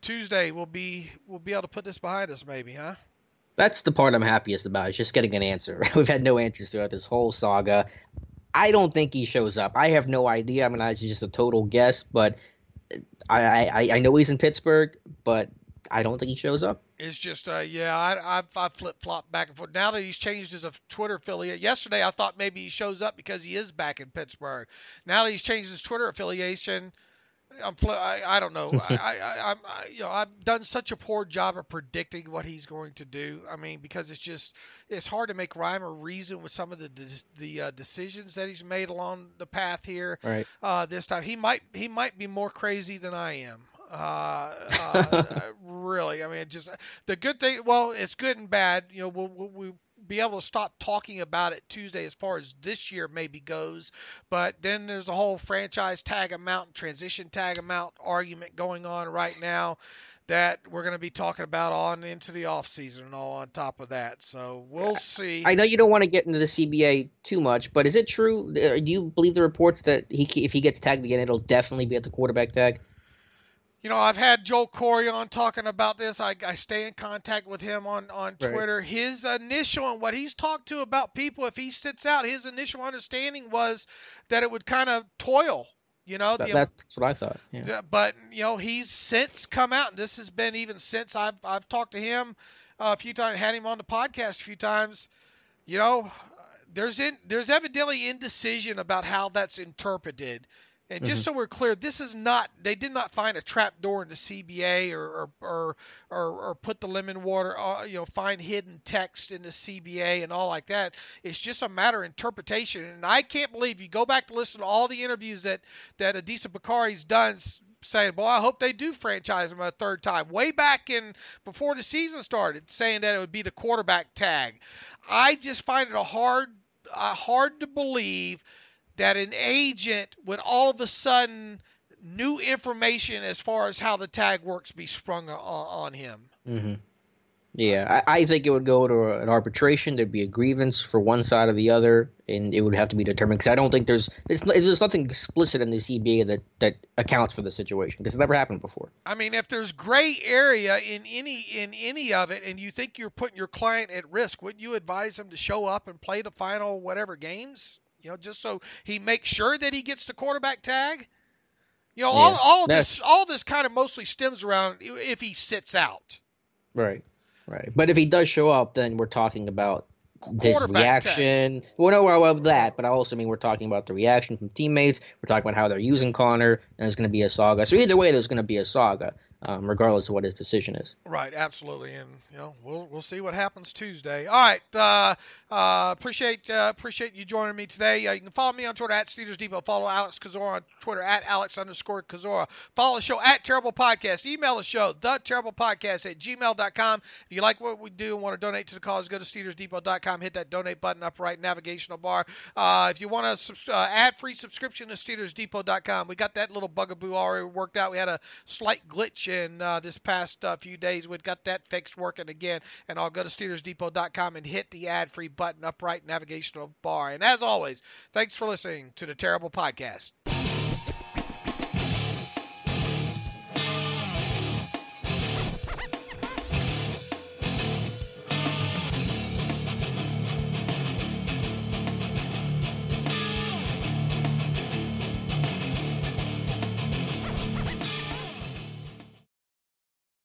Tuesday we'll be able to put this behind us, maybe, huh? That's the part I'm happiest about, is just getting an answer. We've had no answers throughout this whole saga. I don't think he shows up. I have no idea. I mean, it's just a total guess, but I know he's in Pittsburgh, but I don't think he shows up. It's just, I flip-flop back and forth. Now that he's changed his Twitter affiliate, yesterday I thought maybe he shows up because he is back in Pittsburgh. Now that he's changed his Twitter affiliation, I don't know. I've done such a poor job of predicting what he's going to do. I mean, because it's hard to make rhyme or reason with some of the decisions that he's made along the path here. Right. This time he might be more crazy than I am. Really. I mean, just the good thing. Well, it's good and bad. We'll be able to stop talking about it Tuesday as far as this year maybe goes, but then there's a whole franchise tag amount, transition tag amount argument going on right now that we're going to be talking about on into the off season and all on top of that. So we'll see. I know you don't want to get into the CBA too much, but is it true? Do you believe the reports that if he gets tagged again, it'll definitely be at the quarterback tag? I've had Joel Corey on talking about this. I stay in contact with him on Twitter. Right. His initial, and what he's talked to about people, if he sits out, his initial understanding was that it would kind of toil. That's what I thought. Yeah. But he's since come out, and this has been even since I've talked to him a few times, had him on the podcast a few times. There's evidently indecision about how that's interpreted. And just so we're clear, this is not. They did not find a trap door in the CBA or put the lemon water, find hidden text in the CBA and all like that. It's just a matter of interpretation. And I can't believe you go back to listen to all the interviews that Adisa Bakari's done, saying, "Boy, I hope they do franchise him a third time." Way back before the season started, saying that it would be the quarterback tag. I just find it hard to believe that an agent would all of a sudden new information as far as how the tag works be sprung on him. Mm-hmm. Yeah, I think it would go to an arbitration. There'd be a grievance for one side or the other, and it would have to be determined. Because I don't think there's nothing explicit in the CBA that accounts for the situation, because it's never happened before. I mean, if there's gray area in any of it, and you think you're putting your client at risk, wouldn't you advise him to show up and play the final whatever games? Just so he makes sure that he gets the quarterback tag. All this kind of mostly stems around if he sits out. Right. Right. But if he does show up, then we're talking about his Quarterback reaction. Well, no, well, that, but I also mean we're talking about the reaction from teammates. We're talking about how they're using Connor, and it's going to be a saga. So either way, there's going to be a saga, regardless of what his decision is. Right, absolutely, and we'll see what happens Tuesday. All right, appreciate you joining me today. You can follow me on Twitter at Steelers Depot. Follow Alex Kozora on Twitter at Alex_Kozora. Follow the show at Terrible Podcast. Email the show theterriblepodcast@gmail.com. If you like what we do and want to donate to the cause, go to SteelersDepot.com. Hit that donate button up right navigational bar. If you want a ad-free subscription to SteelersDepot.com, we got that little bugaboo already worked out. We had a slight glitch in this past few days. We've got that fixed, working again, and I'll go to SteelersDepot.com and hit the ad-free button up right navigational bar. And as always, thanks for listening to the Terrible Podcast.